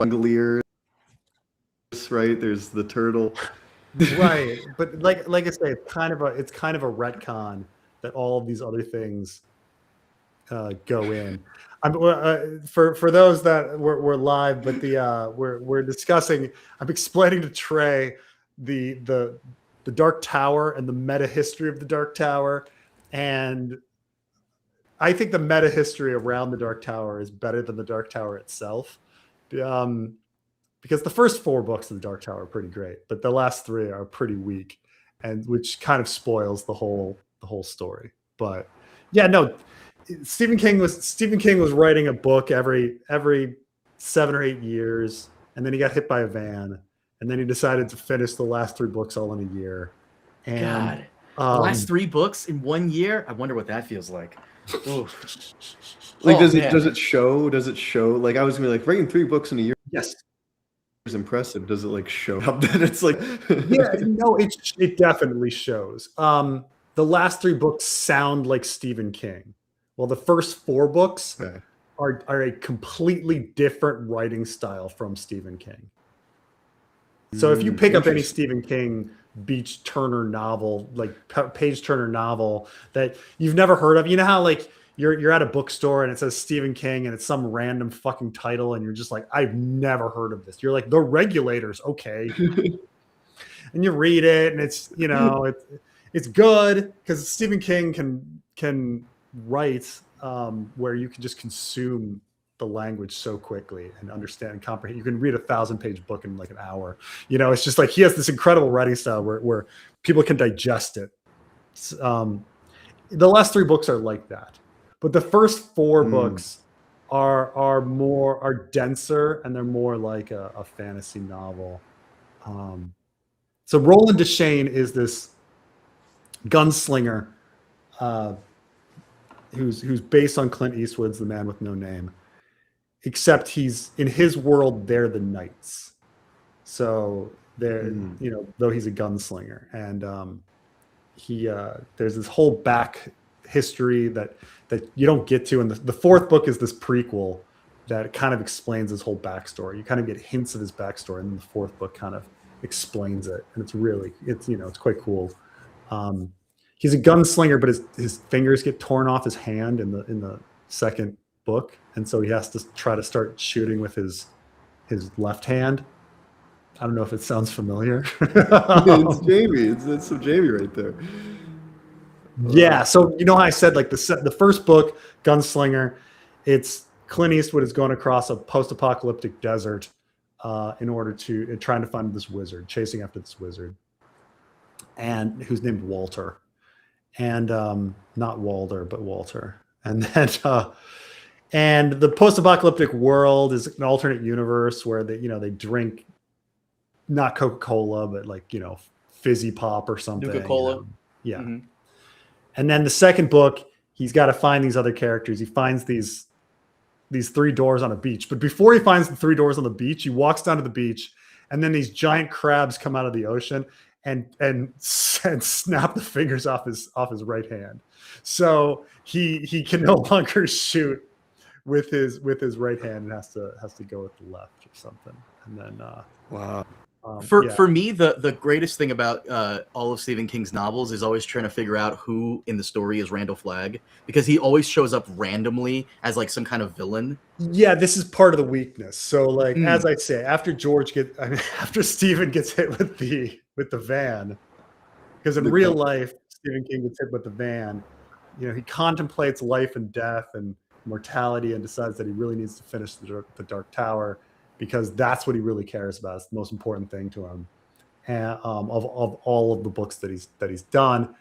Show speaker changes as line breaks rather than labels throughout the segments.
Ungoliers, right? There's the turtle.
Right, but like I say, it's kind of a retcon that all of these other things go in. For those that we're live, but we're discussing. I'm explaining to Trey the Dark Tower and the meta history of the Dark Tower, and I think the meta history around the Dark Tower is better than the Dark Tower itself. Because the first 4 books of the Dark Tower are pretty great, but the last 3 are pretty weak, and which kind of spoils the whole story. But yeah, no, Stephen King was writing a book every 7 or 8 years, and then he got hit by a van, and then he decided to finish the last 3 books all in a year. And
God, the last 3 books in 1 year. I wonder what that feels like.
Like, does it show? Does it show? Like, I was gonna be like, writing 3 books in a year.
Yes.
Is impressive. Does it like show up that it's like?
Yeah, no, it definitely shows. The last 3 books sound like Stephen King. Well, the first 4 books are a completely different writing style from Stephen King. So if you pick up any Stephen King Beach Turner novel, like Page Turner novel that you've never heard of, you know how like you're at a bookstore and it says Stephen King and it's some random fucking title and you're just like, I've never heard of this. You're like, The Regulators, okay. And you read it and it's, you know, it's good because Stephen King can write where you can just consume the language so quickly and understand and comprehend. You can read a 1,000-page book in like an hour. You know, it's just like he has this incredible writing style where people can digest it. The last 3 books are like that. But the first 4 books are denser and they're more like a fantasy novel. So Roland Deschain is this gunslinger who's based on Clint Eastwood's The Man with No Name, except he's in his world they're the knights. So they're you know, though he's a gunslinger, and there's this whole back history that you don't get to, and the 4th book is this prequel that kind of explains his whole backstory. You kind of get hints of his backstory, and then the 4th book kind of explains it, and it's quite cool. He's a gunslinger, but his fingers get torn off his hand in the 2nd book, and so he has to try to start shooting with his left hand. I don't know if it sounds familiar.
It's Jamie. It's some Jamie right there.
Yeah, so you know how I said like the first book, Gunslinger, it's Clint Eastwood is going across a post-apocalyptic desert trying to find this wizard, chasing after this wizard, and who's named Walter, and not Walder but Walter, and then and the post-apocalyptic world is an alternate universe where they drink not Coca-Cola but like fizzy pop or something.
Nuka-Cola.
Yeah. Mm-hmm. And then the 2nd book, he's got to find these other characters. He finds these 3 doors on a beach. But before he finds the 3 doors on the beach, he walks down to the beach, and then these giant crabs come out of the ocean and snap the fingers off his right hand. So he can no longer shoot with his right hand and has to go with the left or something. And then
wow.
For me, the greatest thing about all of Stephen King's novels is always trying to figure out who in the story is Randall Flagg, because he always shows up randomly as like some kind of villain.
Yeah, this is part of the weakness. So like as I say, after Stephen gets hit with the van, because in real life Stephen King gets hit with the van, he contemplates life and death and mortality and decides that he really needs to finish the Dark Tower, because that's what he really cares about. It's the most important thing to him, and of all of the books that he's done.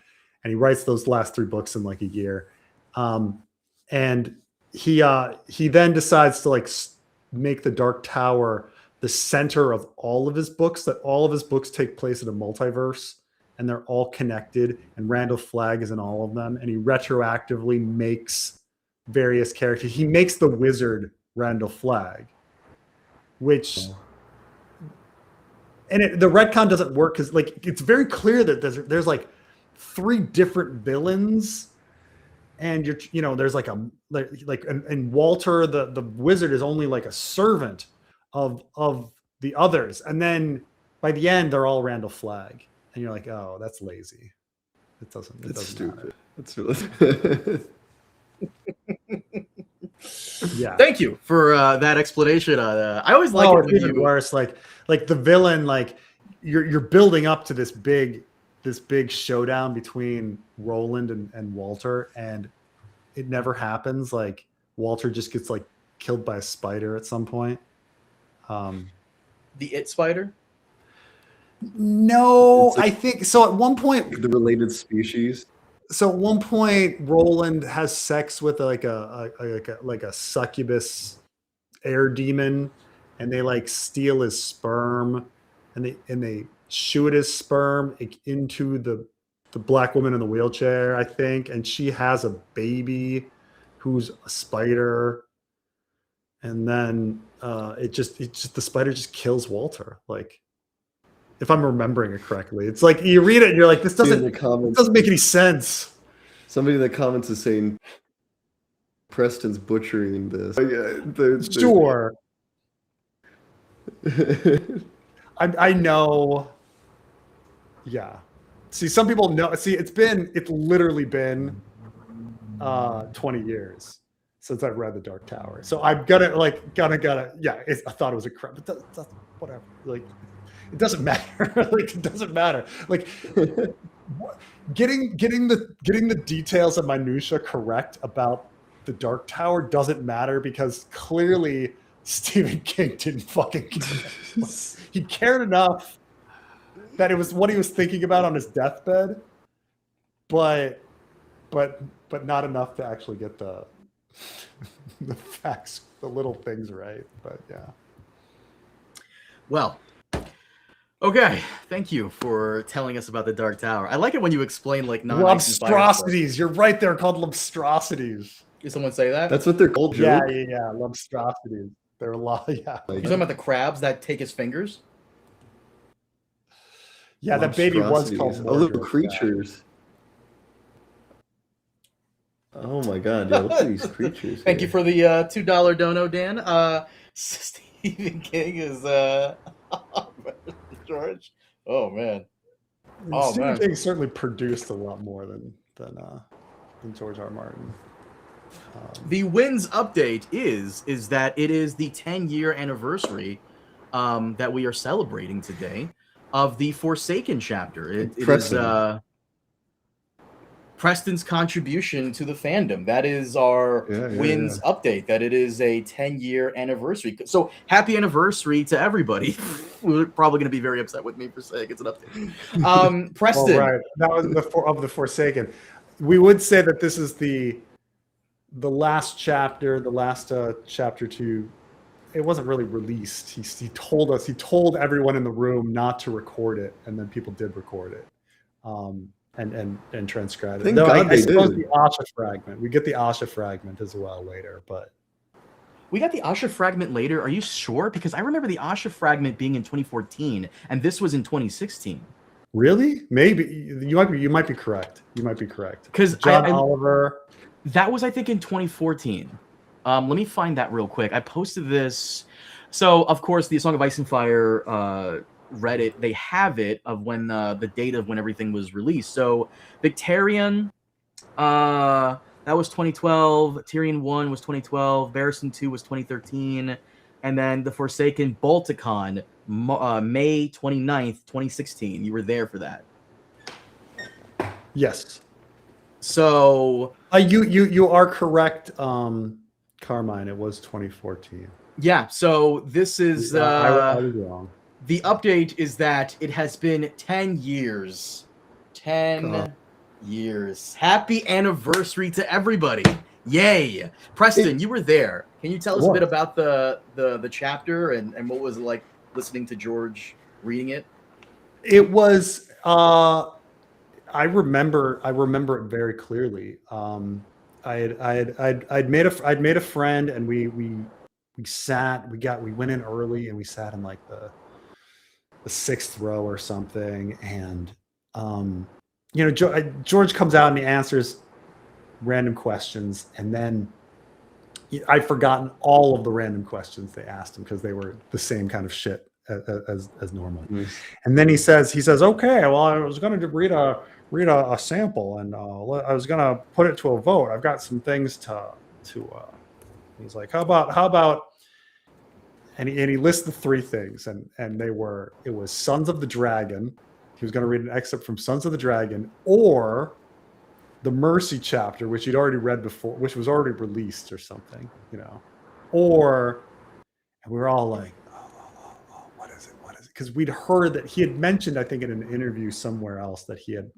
And he writes those last 3 books in like a year, and he then decides to like make the Dark Tower the center of all of his books. That all of his books take place in a multiverse, and they're all connected. And Randall Flagg is in all of them. And he retroactively makes various characters. He makes the wizard Randall Flagg. Which, and the retcon doesn't work because like it's very clear that there's like 3 different villains, and there's like and Walter the wizard is only like a servant of the others, and then by the end they're all Randall Flagg, and you're like, oh, that's lazy. It doesn't. It
It's
doesn't
stupid.
matter.
It's really.
Yeah.
Thank you for that explanation. I always like
Oh,
it
it's
when
even
you.
worse. Like the villain, like you're building up to this big showdown between Roland and Walter, and it never happens. Like Walter just gets like killed by a spider at some point.
The It Spider?
No,
It's like-
I think so. At one point,
The related species.
so at one point, Roland has sex with like a succubus air demon, and they like steal his sperm, and they shoot his sperm into the black woman in the wheelchair, I think, and she has a baby who's a spider, and then it just the spider just kills Walter. Like, if I'm remembering it correctly, it's like you read it and you're like, this doesn't make any sense.
Somebody in the comments is saying Preston's butchering this.
Sure. I know. Yeah. See, some people know. See, it's literally been 20 years since I've read The Dark Tower. So I'm gonna yeah. I thought it was a crap, but that's whatever. Like, it doesn't matter. Like, it doesn't matter. Like, getting the details and minutia correct about The Dark Tower doesn't matter, because clearly Stephen King didn't fucking care. He cared enough that it was what he was thinking about on his deathbed, but not enough to actually get the facts, the little things right. But yeah.
Well, okay. Thank you for telling us about the Dark Tower. I like it when you explain like
Lobstrosities. You're right. They're called lobstrosities.
Did someone say that?
That's what they're called.
Yeah. Lobstrosities. They're a lot. Yeah.
You're talking about the crabs that take his fingers?
Yeah, that baby was called.
Oh, little creatures. Oh my god! Yeah, look at these creatures.
Thank you for the $2 dono, Dan. Stephen King is George. Oh man. Oh
Stephen
man.
King certainly produced a lot more than George R.R. Martin.
The Wins update is that it is the 10-year anniversary that we are celebrating today of the Forsaken chapter. It is Preston's contribution to the fandom. That is our Wins update, that it is a 10-year anniversary. So happy anniversary to everybody. We're probably going to be very upset with me for saying it's an update. Preston.
Oh, right. That was of the Forsaken. We would say that this is the last chapter, chapter 2. It wasn't really released. He told everyone in the room not to record it, and then people did record it, and transcribe it. I suppose the Asha fragment. We get the Asha fragment as well later, but
we got the Asha fragment later. Are you sure? Because I remember the Asha fragment being in 2014, and this was in 2016.
Really? Maybe you might be correct. You might be correct.
Because
John Oliver.
That was, I think, in 2014. Let me find that real quick. I posted this. So, of course, the Song of Ice and Fire Reddit, they have it of when the date of when everything was released. So, Victarion, that was 2012. Tyrion 1 was 2012. Barristan 2 was 2013. And then The Forsaken Balticon, May 29th, 2016. You were there for that.
Yes.
So
you are correct, Carmine. It was 2014.
Yeah. So this is
I was wrong.
The update is that it has been 10 years. 10 years. Happy anniversary to everybody! Yay! Preston, you were there. Can you tell us a bit about the chapter and what was it like listening to George reading it?
It was. I remember it very clearly. I'd made a friend, and we went in early, and we sat in like the 6th row or something, and George comes out and he answers random questions, and then I've forgotten all of the random questions they asked him because they were the same kind of shit as normal. And then he says, okay, well, I was going to read a sample, and I was going to put it to a vote. I've got some things to he's like, how about, and he lists the three things, and it was Sons of the Dragon. He was going to read an excerpt from Sons of the Dragon, or the Mercy chapter, which he'd already read before, which was already released or something, or, and we were all like, what is it? Because we'd heard that he had mentioned, I think in an interview somewhere else, that he had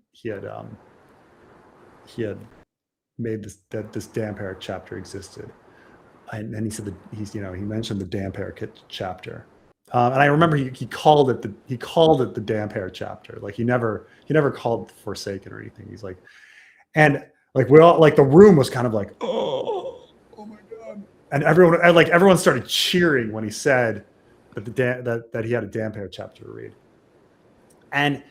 made this Damphair chapter existed. And he said that he mentioned the Damphair chapter. And I remember he called it the Damphair chapter. Like he never called Forsaken or anything. He's like, and like we all, like the room was kind of like, oh my God. And everyone started cheering when he said that that he had a Damphair chapter to read. And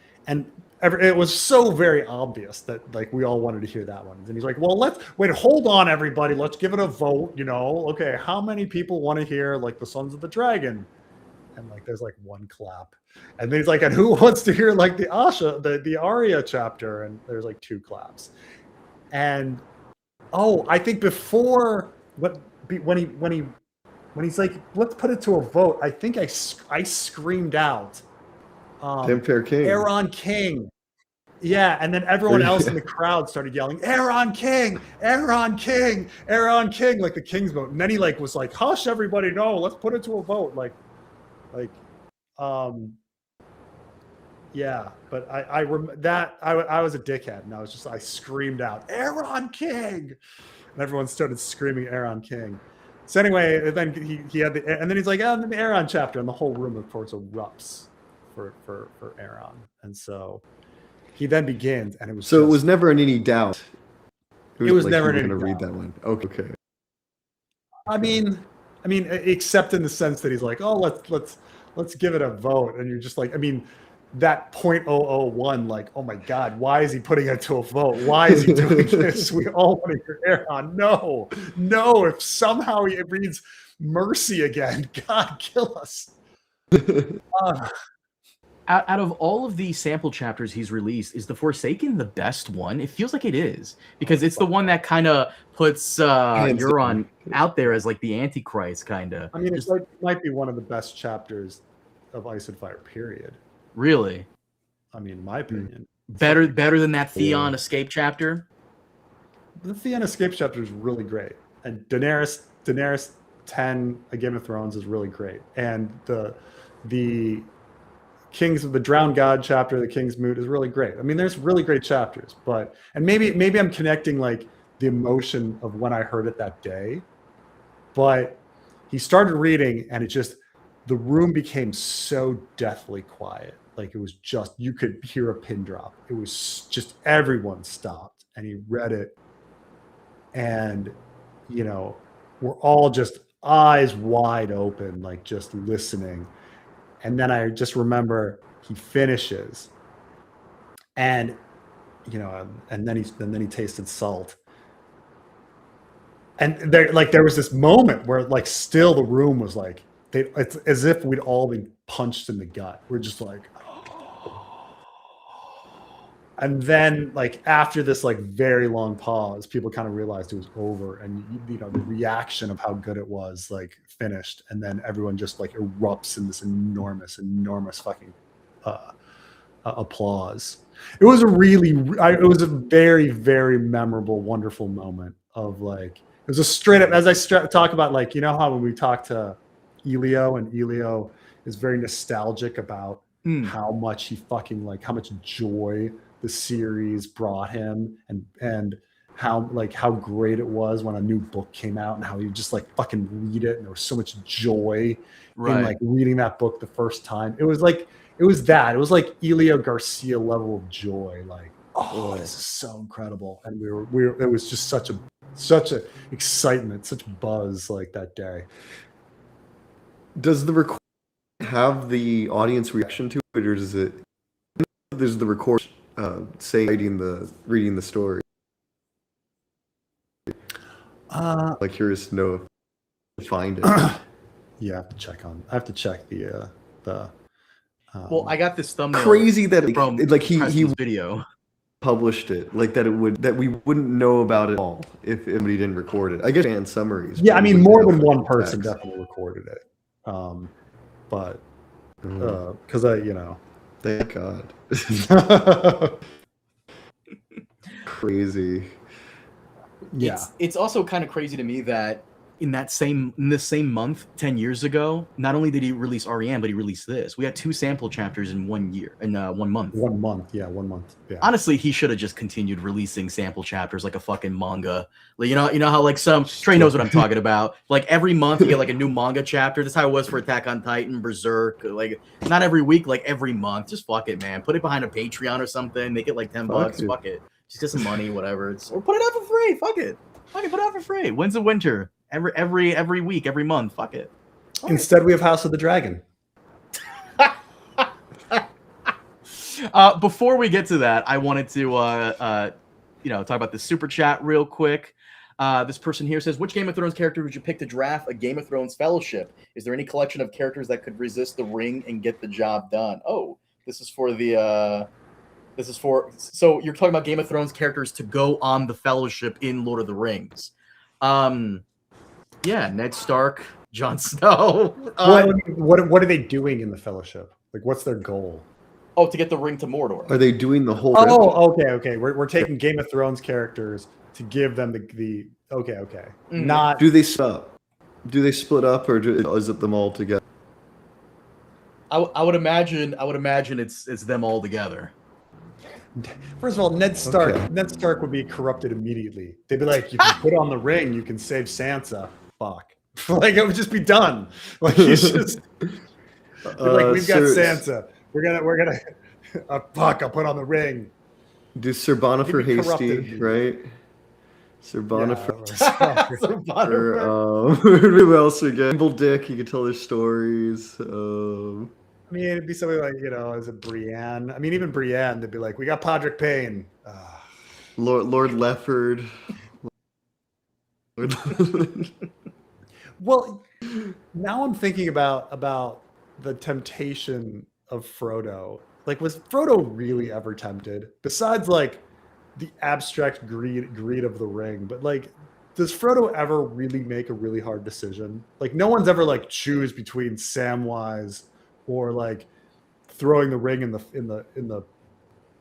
it was so very obvious that like we all wanted to hear that one. And he's like, well, hold on, everybody. Let's give it a vote. Okay, how many people want to hear like the Sons of the Dragon? And like there's like one clap. And then he's like, and who wants to hear like the Arya chapter? And there's like two claps. And I think before when he's like, let's put it to a vote, I think I screamed out,
Damphair King.
Aeron King. Yeah, and then everyone else in the crowd started yelling, Aeron King, Aeron King, Aeron King, like the King's vote. And then he like was like, hush, everybody, no, let's put it to a vote. Yeah, but I was a dickhead, and I screamed out, Aeron King, and everyone started screaming Aeron King. So anyway, then he had and then he's like, oh, the Aeron chapter, and the whole room, of course, erupts for Aeron. And so he then begins, and it was
never in any doubt.
It was never in any
doubt.
Read
that one. Okay.
I mean, except in the sense that he's like, oh, let's give it a vote, and you're just like, I mean, that 0.001, like, oh my God, why is he putting it to a vote? Why is he doing this? We all want to hear Aeron. No, if somehow he reads Mercy again, God, kill us.
Out of all of the sample chapters he's released, is the Forsaken the best one? It feels like it is, because it's the one that kind of puts Euron out there as like the Antichrist, kind of.
I mean, it might be one of the best chapters of Ice and Fire, period.
Really?
I mean, in my opinion.
Better than that Theon escape chapter?
The Theon escape chapter is really great. And Daenerys 10, A Game of Thrones, is really great. And the Kings of the Drowned God chapter, the King's Moot, is really great. I mean, there's really great chapters, and maybe I'm connecting like the emotion of when I heard it that day, but he started reading, and the room became so deathly quiet. Like it was just, you could hear a pin drop. It was just, everyone stopped, and he read it, and we're all just eyes wide open, like just listening. And then I just remember he finishes, and and then he tasted salt, and there was this moment where like still the room was like, it's as if we'd all been punched in the gut. We're just like, and then like after this like very long pause, people kind of realized it was over, and the reaction of how good it was like finished, and then everyone just like erupts in this enormous fucking applause. It was a very, very memorable, wonderful moment of like, it was a straight up, as I talk about, like, how when we talk to Elio, and Elio is very nostalgic about how much he fucking like, how much joy the series brought him, and how great it was when a new book came out, and how you just like fucking read it, and there was so much joy in like reading that book the first time. It was like Elio Garcia level of joy, like, oh, this is so incredible. And it was just such a excitement, such buzz like that day.
Does the record have the audience reaction to it, or does it there's the record reading the story? Like, curious to know if you find it.
Yeah, I have to check the.
Well, I got this thumbnail.
Crazy that
from
like he
Preston's video.
published it, like that we wouldn't know about it all if somebody didn't record it. I guess fan summaries.
Yeah,
but
I
we
mean,
wouldn't
more
have,
than
like,
one person
text.
definitely recorded it. But because I,
Thank God. Crazy.
yeah.
It's also kind of crazy to me that in the same month 10 years ago, not only did he release REM, but he released this. We had 2 sample chapters in 1 year, in 1 month.
1 month, yeah.
Honestly, he should have just continued releasing sample chapters like a fucking manga. Like, you know how like some Trey knows what I'm talking about. Like every month you get like a new manga chapter. That's how it was for Attack on Titan, Berserk. Like not every week, like every month. Just fuck it, man. Put it behind a Patreon or something. Make it like $10. Fuck it. Just get some money, whatever. Or put it out for free. Fuck it. Put it out for free. When's the winter? Every week, every month. Fuck it.
Instead, we have House of the Dragon.
Before we get to that, I wanted to talk about the super chat real quick. This person here says, which Game of Thrones character would you pick to draft a Game of Thrones fellowship? Is there any collection of characters that could resist the ring and get the job done? Oh, this is for so you're talking about Game of Thrones characters to go on the fellowship in Lord of the Rings. Yeah, Ned Stark, Jon Snow.
What are they doing in the Fellowship? Like, what's their goal?
Oh, to get the ring to Mordor.
Are they doing the whole?
Oh, okay. We're taking Game of Thrones characters to give them the okay.
Mm-hmm.
Not.
Do they split up? Or is it them all together?
I would imagine it's them all together.
First of all, Ned Stark.
Okay.
Ned Stark would be corrupted immediately. They'd be like, "You can put on the ring. You can save Sansa." Fuck. Like it would just be done. Like he's just like, we've got Sansa. We're gonna. Fuck! I'll put on the ring.
Do Sir Bonifer Hasty, right? Sir Bonifer. Who else again? Nimble Dick. You could tell their stories.
I mean, it'd be something like, is it Brienne? I mean, even Brienne, they'd be like, we got Podrick Payne.
Lord Lefford.
Well, now I'm thinking about the temptation of Frodo. Like, was Frodo really ever tempted? Besides, like, the abstract greed of the ring. But, like, does Frodo ever really make a really hard decision? Like, no one's ever, like, choose between Samwise or like throwing the ring in the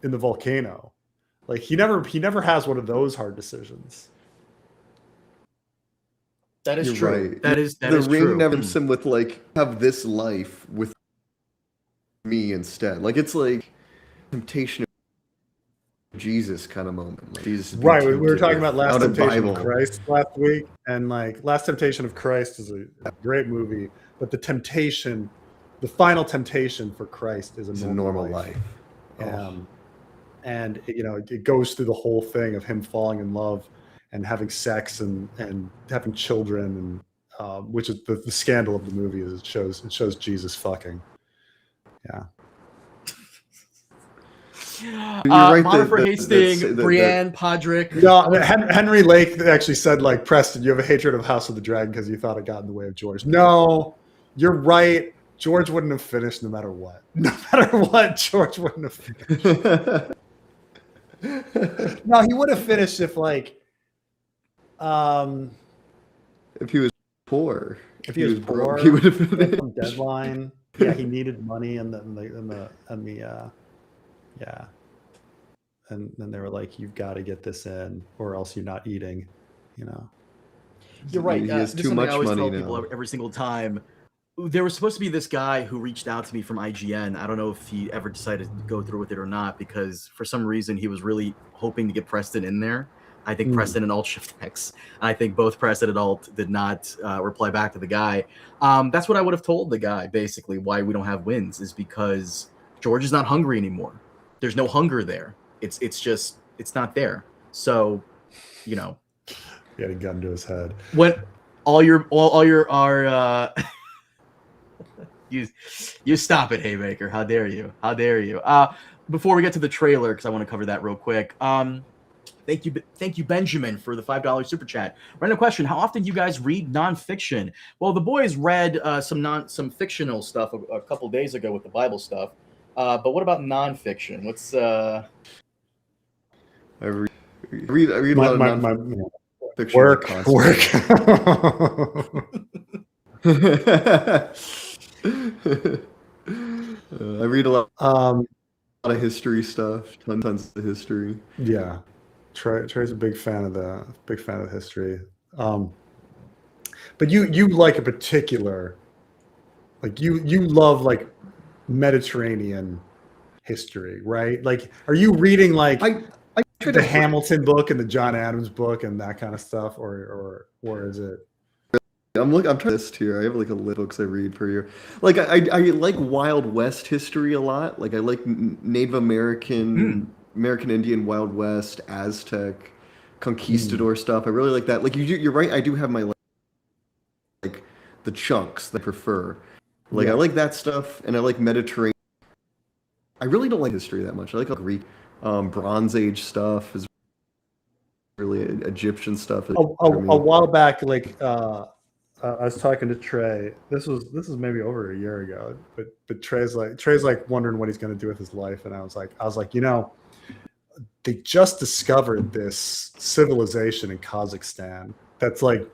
volcano. Like he never has one of those hard decisions.
That is
You're
true.
Right.
That is
the
true.
ring never tempts him with like have this life with me instead. Like it's like temptation of Jesus kind of moment. Like Jesus is being
Right. We were
tempted
talking about Last
out of
Temptation of
Bible.
Christ last week, and like Last Temptation of Christ is a great movie, but the final temptation for Christ is a normal life. And it goes through the whole thing of him falling in love and having sex and having children, and which is the scandal of the movie is it shows Jesus fucking. Yeah.
You're right.
Bonifer Hastings, Brienne, Podrick.
No, Henry Lake actually said, like, Preston, you have a hatred of House of the Dragon because you thought it got in the way of George. No, you're right. George wouldn't have finished no matter what. No matter what, George wouldn't have finished. No, he would have finished if, like,
if he was poor.
If he was poor,
broke, he would have finished.
Some deadline. Yeah, he needed money, and then they were like, "You've got to get this in, or else you're not eating."
You're right.
He has
This is
too
something
much
I always
money
tell
now.
people every single time. There was supposed to be this guy who reached out to me from IGN. I don't know if he ever decided to go through with it or not, because for some reason he was really hoping to get Preston in there. I think Preston and Alt Shift X. I think both Preston and Alt did not reply back to the guy. That's what I would have told the guy, basically, why we don't have wins is because George is not hungry anymore. There's no hunger there. It's not there. So,
He had a gun to his head.
when all your you stop it, Haymaker. How dare you? Before we get to the trailer, because I want to cover that real quick. Thank you, Benjamin, for the $5 super chat. Random question: how often do you guys read nonfiction? Well, the boys read some fictional stuff a couple days ago with the Bible stuff. But what about nonfiction? What's
I read a lot of nonfiction.
Work.
I read a lot of history stuff, tons of history.
Yeah, Trey's a big fan of the history. But you like a particular, like you love like Mediterranean history, right? Like, are you reading like the Hamilton book and the John Adams book and that kind of stuff, or is it?
I'm trying this here. I have like a list of books I read per year. Like I like Wild West history a lot. Like I like Native American, American Indian, Wild West, Aztec, conquistador stuff. I really like that. Like you're right. I do have my like the chunks that I prefer. Like I like that stuff, and I like Mediterranean. I really don't like history that much. I like Greek, Bronze Age stuff is really Egyptian stuff.
A while back, like. I was talking to Trey. This was maybe over a year ago, but Trey's like wondering what he's going to do with his life, and I was like, you know, they just discovered this civilization in Kazakhstan that's like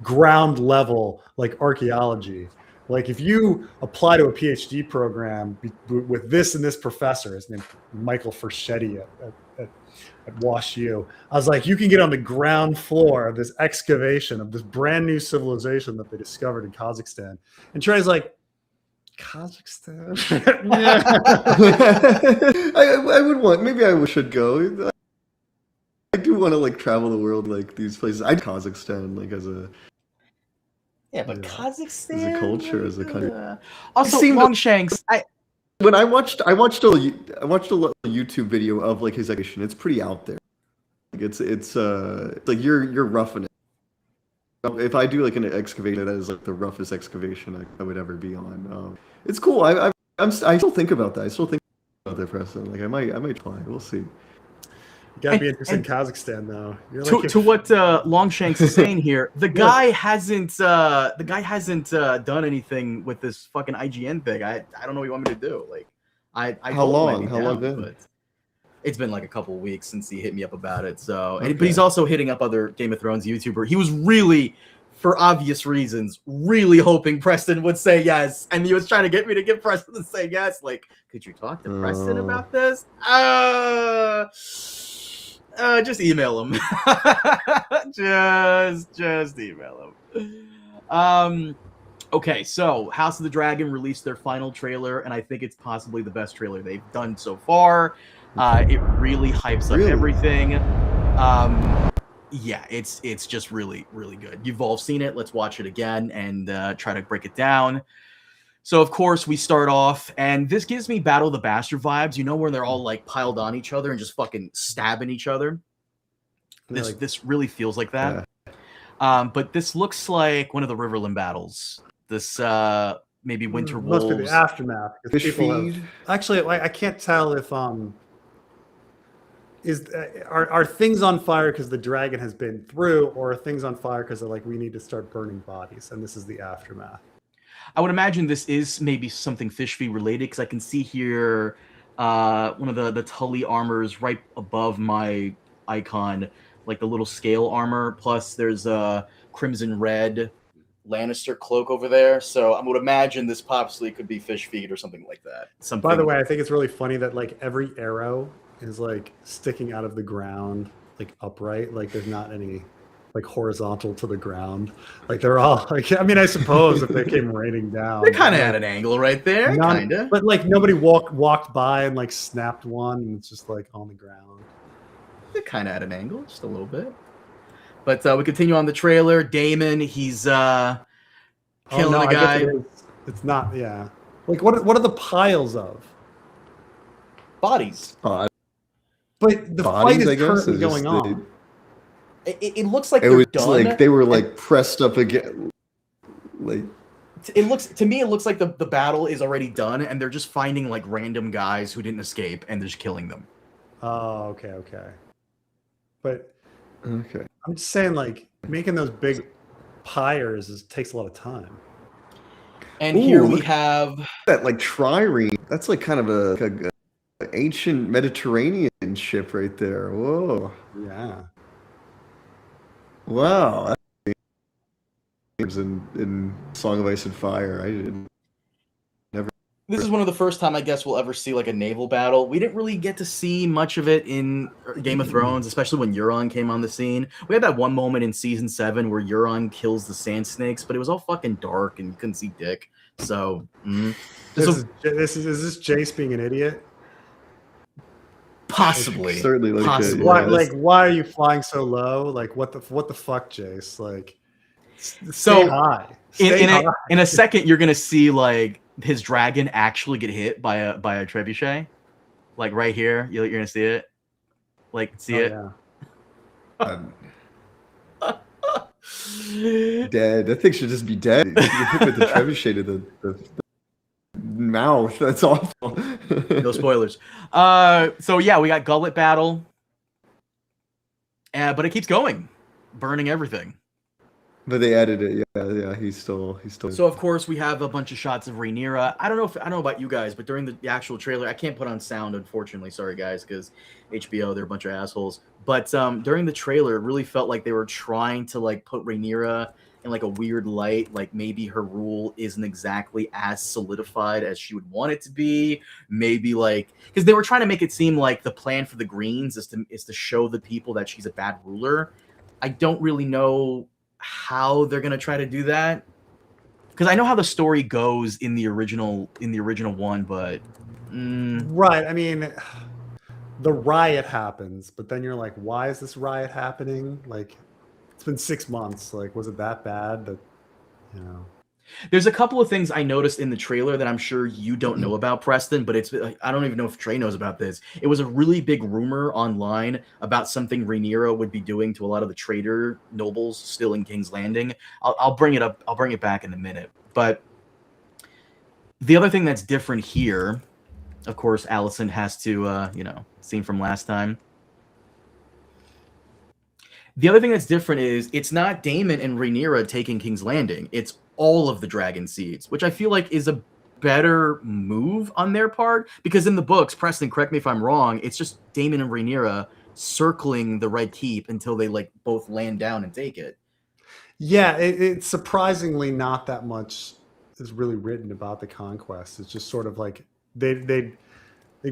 ground level, like archaeology. Like if you apply to a PhD program with this and this professor, his name Michael Ferschetti at Wash U, I was like, you can get on the ground floor of this excavation of this brand new civilization that they discovered in Kazakhstan. And Trey's like, Kazakhstan?
I would want, maybe I should go. I do want to like travel the world, like these places. Kazakhstan, like as a
Kazakhstan
as a culture, as a country.
Also, Longshanks.
When I watched a YouTube video of like his excavation. It's pretty out there. Like it's like you're roughing it. If I do like an excavation, that is like the roughest excavation I would ever be on. It's cool. I still think about that. I still think about that, Preston. Like I might try. We'll see.
You gotta be interested in Kazakhstan, though.
To what Longshanks is saying here, the guy hasn't done anything with this fucking IGN thing. I don't know what you want me to do. Like,
How long been?
But it's been like a couple of weeks since he hit me up about it. So, but he's also hitting up other Game of Thrones YouTuber. He was really, for obvious reasons, really hoping Preston would say yes, and he was trying to get me to get Preston to say yes. Like, could you talk to Preston about this? Just email him. just email him. Okay, so House of the Dragon released their final trailer, and I think it's possibly the best trailer they've done so far. It really hypes up everything. Yeah, it's just really, really good. You've all seen it. Let's watch it again and try to break it down. So, of course, we start off, and this gives me Battle of the Bastard vibes, you know, where they're all, like, piled on each other and just fucking stabbing each other. This really feels like that. Yeah. But this looks like one of the Riverland battles. This, maybe Winter Wolves.
Must be the Aftermath. Actually, I can't tell if, are things on fire because the dragon has been through, or are things on fire because they're like, we need to start burning bodies, and this is the Aftermath?
I would imagine this is maybe something Fishfeed related, because I can see here one of the Tully armors right above my icon, like the little scale armor. Plus, there's a crimson red Lannister cloak over there. So I would imagine this possibly could be Fishfeed or something like that.
By the way, I think it's really funny that like every arrow is like sticking out of the ground, like upright. Like there's not any like horizontal to the ground. Like they're all like, I mean, I suppose if they came raining down,
they're kind of at an angle right there, kind of.
But like nobody walked by and like snapped one, and it's just like on the ground.
They're kind of at an angle, just a little bit. But we continue on the trailer. Damon, he's killing the guy.
It's not, yeah. Like what are the piles of?
Bodies.
But the fight is currently going on.
It looks like
it
they're
was
done.
Like they were like pressed up again. Like
it looks like the battle is already done, and they're just finding like random guys who didn't escape, and they're just killing them.
Oh, okay. But
Okay.
I'm just saying, like, making those big pyres takes a lot of time.
And
Ooh,
here we
look
have
that like trireme. That's like kind of a ancient Mediterranean ship right there. Whoa.
Yeah.
Wow. That's in Song of Ice and Fire. I didn't never.
this is one of the first time I guess we'll ever see like a naval battle. We didn't really get to see much of it in Game of Thrones, especially when Euron came on the scene. We had that one moment in season 7 where Euron kills the sand snakes, but it was all fucking dark and you couldn't see dick. So
Is this Jace being an idiot?
possibly,
Certainly like
possibly.
Why are you flying so low? Like, what the fuck, Jace? Like, stay
So,
high.
In a second, you're gonna see like his dragon actually get hit by a trebuchet, like right here. You're gonna see it, like see it.
Yeah.
Dead. That thing should just be dead. You hit with the trebuchet to the mouth. That's awful.
No spoilers. So yeah, we got gullet battle, but it keeps going, burning everything.
But they added it. Yeah. He's still.
So of course we have a bunch of shots of Rhaenyra. I don't know about you guys, but during the actual trailer, I can't put on sound, unfortunately. Sorry guys, because HBO, they're a bunch of assholes. But during the trailer, it really felt like they were trying to like put Rhaenyra in like a weird light, like maybe her rule isn't exactly as solidified as she would want it to be. Maybe like because they were trying to make it seem like the plan for the Greens is to show the people that she's a bad ruler. I don't really know how they're gonna try to do that, because I know how the story goes in the original one, but
Right. I mean, the riot happens, but then you're like, why is this riot happening? Like, it's been 6 months. Like, was it that bad? That, you know.
there's a couple of things I noticed in the trailer that I'm sure you don't know about, Preston, but I don't even know if Trey knows about this. It was a really big rumor online about something Rhaenyra would be doing to a lot of the traitor nobles still in King's Landing. I'll bring it up. I'll bring it back in a minute. But the other thing that's different here, of course, Alicent has to, scene from last time. The other thing that's different is it's not Daemon and Rhaenyra taking King's Landing. It's all of the dragon seeds, which I feel like is a better move on their part, because in the books, Preston, correct me if I'm wrong, it's just Daemon and Rhaenyra circling the Red Keep until they like both land down and take it.
Yeah, it's surprisingly not that much is really written about the conquest. It's just sort of like they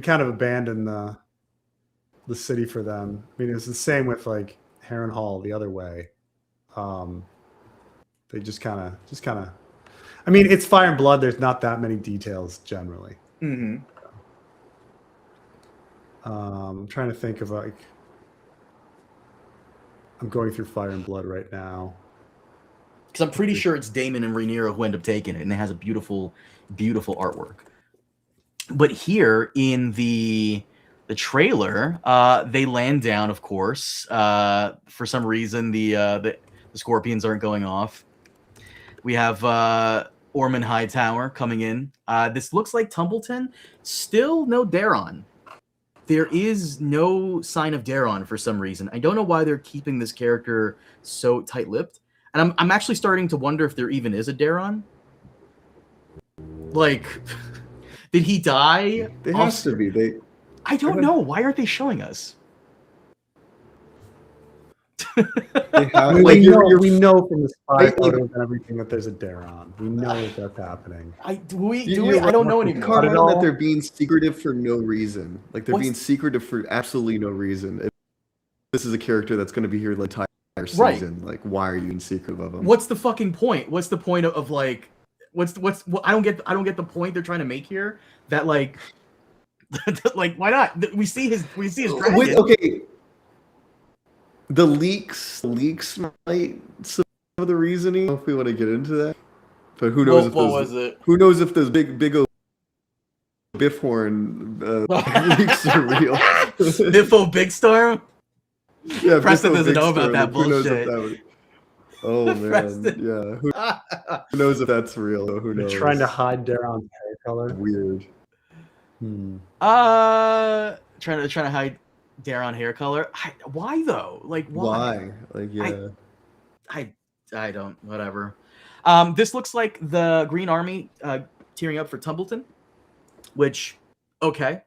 kind of abandoned the city for them. I mean, it's the same with like Harrenhal the other way. They just kind of. I mean, it's Fire and Blood. There's not that many details generally.
Mm-hmm.
I'm trying to think of like. I'm going through Fire and Blood right now.
Because I'm pretty sure it's Daemon and Rhaenyra who end up taking it, and it has a beautiful, beautiful artwork. But here in the trailer, they land down, of course. For some reason, the scorpions aren't going off. We have Ormond Hightower coming in. This looks like Tumbleton. Still no Daeron. There is no sign of Daeron for some reason. I don't know why they're keeping this character so tight-lipped. And I'm actually starting to wonder if there even is a Daeron. Like, did he die?
There has to be.
I don't know. Why aren't they showing us?
They have,
we know from the spy
like,
photos and everything that there's a Daeron. We know that that's happening.
I don't know anymore.
Caught on that they're being secretive for no reason. Like they're being secretive for absolutely no reason. This is a character that's going to be here the entire season.
Right.
Like, why are you in secret of him?
What's the fucking point? What's the point of like? I don't get the point they're trying to make here. That like, like why not? We see his dragon.
Okay. The leaks might some of the reasoning. I don't know if we want to get into that, but who knows who knows if those big old Biff horn leaks are real.
Biffo Big Storm.
Yeah,
Preston doesn't know about that bullshit.
Oh man, Preston. Yeah. Who knows if that's real? Who knows?
They're trying to hide Daeron's hair color.
Weird.
Trying to hide. Daron hair color. Why though? Like why?
Like yeah.
I don't. Whatever. This looks like the Green Army tearing up for Tumbleton, which okay.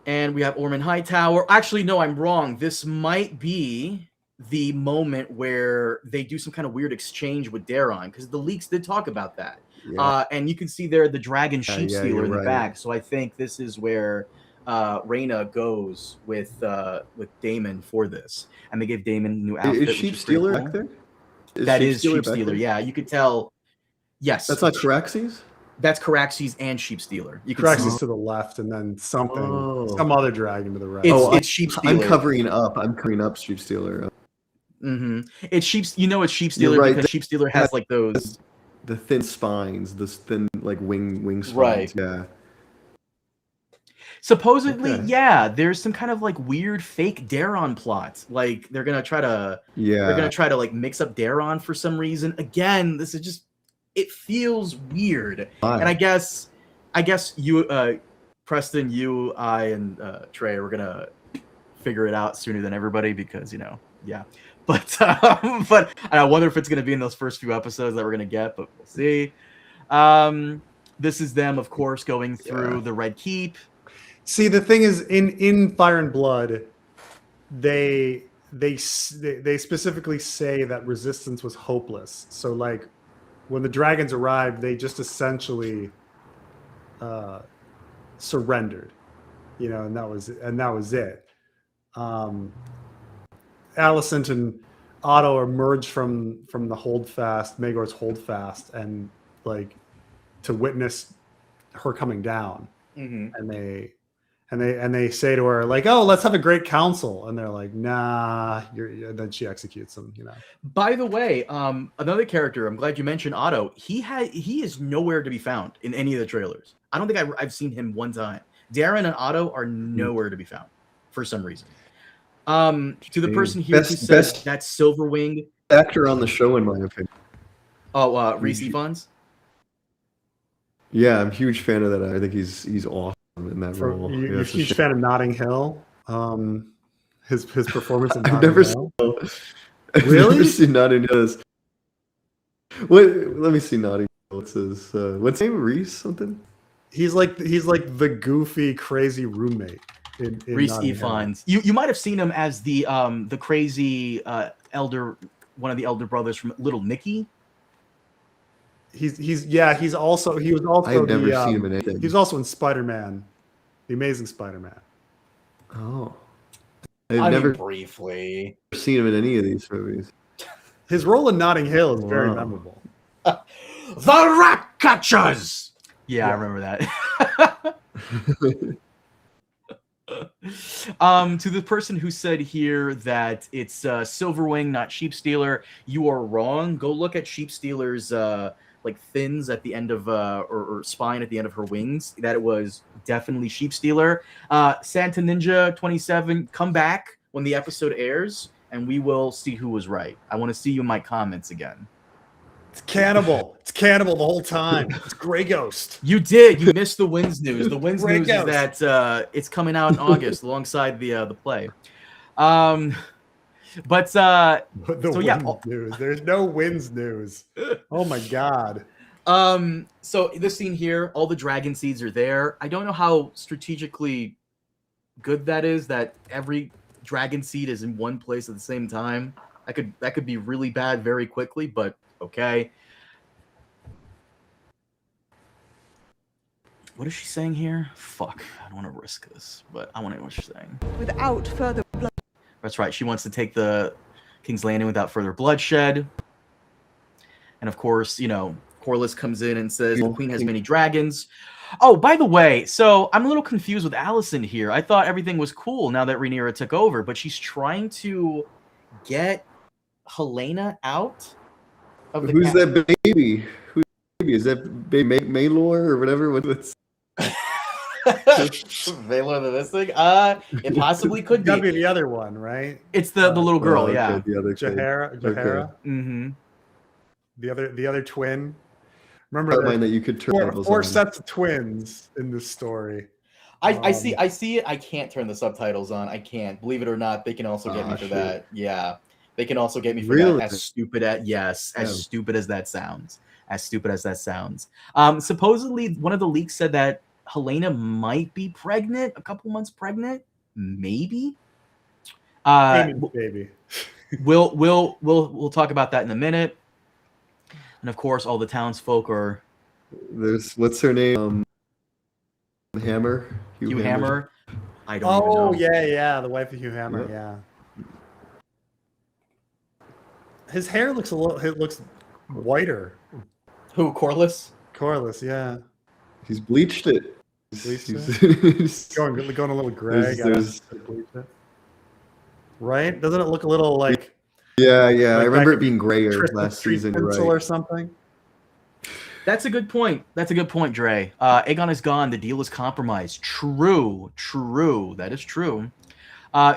And we have Ormond Hightower. Actually, no, I'm wrong. This might be the moment where they do some kind of weird exchange with Daron, because the leaks did talk about that.
Yeah.
And you can see there the dragon sheep
yeah,
stealer in the
right.
back. So I think this is where Rhaena goes with Daemon for this, and they give Daemon a new outfit.
Is sheep stealer back there?
That is sheep stealer. Yeah, you could tell. Yes,
that's not Caraxes.
That's Caraxes and sheep stealer. You can
Caraxes to the left, and then some other dragon to the right.
It's sheep stealer.
I'm covering up sheep stealer.
Mm-hmm. It's sheep. You know, it's sheep stealer right. Because sheep stealer has like those
the thin spines, the thin like wing spines.
Right.
Yeah.
Supposedly, yeah, there's some kind of like weird fake Daron plot. Like they're gonna try to like mix up Daron for some reason. Again, this is just, it feels weird. And I guess you, Preston, you, I, and Trey, we're gonna figure it out sooner than everybody because yeah. But I wonder if it's gonna be in those first few episodes that we're gonna get, but we'll see. This is them, of course, going through the Red Keep.
See, the thing is, in Fire and Blood, they specifically say that resistance was hopeless. So, like, when the dragons arrived, they just essentially surrendered, and that was it. Alicent and Otto emerged from the holdfast, Maegor's holdfast, and like to witness her coming down, and they say to her like, "Oh, let's have a great council," and they're like, "Nah," and then she executes them.
By the way, another character. I'm glad you mentioned Otto. He is nowhere to be found in any of the trailers. I don't think I've seen him one time. Darren and Otto are nowhere to be found for some reason. To the person here who says that's Silverwing
actor on the show, in my opinion.
Oh, Rhys Ifans.
Yeah, I'm a huge fan of that. I think he's awesome in that role.
You're a huge fan of Notting Hill. His performance in Notting
I've never
Hill.
I've never seen Notting Hill. Let me see Notting Hill. What's his what's his name? Reese something?
He's like the goofy, crazy roommate. In
Rhys Ifans. You might have seen him as the crazy elder, one of the elder brothers from Little Nicky.
He was also
I've never seen him in anything.
He was also in Spider-Man, the Amazing Spider-Man.
Oh,
I've never briefly
seen him in any of these movies.
His role in Notting Hill is very memorable.
The Rat Catchers. Yeah, I remember that. To the person who said here that it's Silverwing, not Sheep Stealer, you are wrong. Go look at Sheep Stealer's like fins at the end of or spine at the end of her wings. That it was definitely Sheep Stealer. Santa Ninja 27, come back when the episode airs, and we will see who was right. I want to see you in my comments again.
It's cannibal. It's cannibal the whole time. It's Grey Ghost.
You did. You missed the Winds news. The Winds news is that it's coming out in August alongside the play. But so yeah,
news. There's no Winds news. Oh my god.
So this scene here, all the dragon seeds are there. I don't know how strategically good that is. That every dragon seed is in one place at the same time. That could be really bad very quickly, but. Okay. What is she saying here? Fuck. I don't want to risk this, but I want to know what she's saying.
Without further blood.
That's right. She wants to take the King's Landing without further bloodshed. And of course, Corlys comes in and says the Queen has many dragons. Oh, by the way, so I'm a little confused with Alicent here. I thought everything was cool now that Rhaenyra took over, but she's trying to get Helena out.
Who's that baby? Who's the baby? Is that baby Maelor or whatever? What's
Maelor the this thing? It possibly could be.
That'd be the other one, right?
It's the little girl, yeah.
The other
Jahara.
Okay.
Mm-hmm.
The other twin. Remember
that you could turn
four sets of twins in this story.
I see it. I can't turn the subtitles on. I can't. Believe it or not, they can also get me for that. Yeah. They can also get me for that. As stupid as that sounds. As stupid as that sounds. Supposedly one of the leaks said that Helena might be pregnant, a couple months pregnant, maybe.
Baby.
We'll talk about that in a minute. And of course, all the townsfolk are.
There's what's her name? Hammer.
Hugh Hammer. I don't even know.
Oh yeah, the wife of Hugh Hammer. Yeah. His hair looks it looks whiter.
Who? Corliss?
Corliss, yeah.
He's bleached it.
Going a little gray. Right? Doesn't it look a little like?
Yeah. I remember it being grayer last season.
Right? Or something.
That's a good point. Dre. Aegon is gone. The deal is compromised. True. That is true.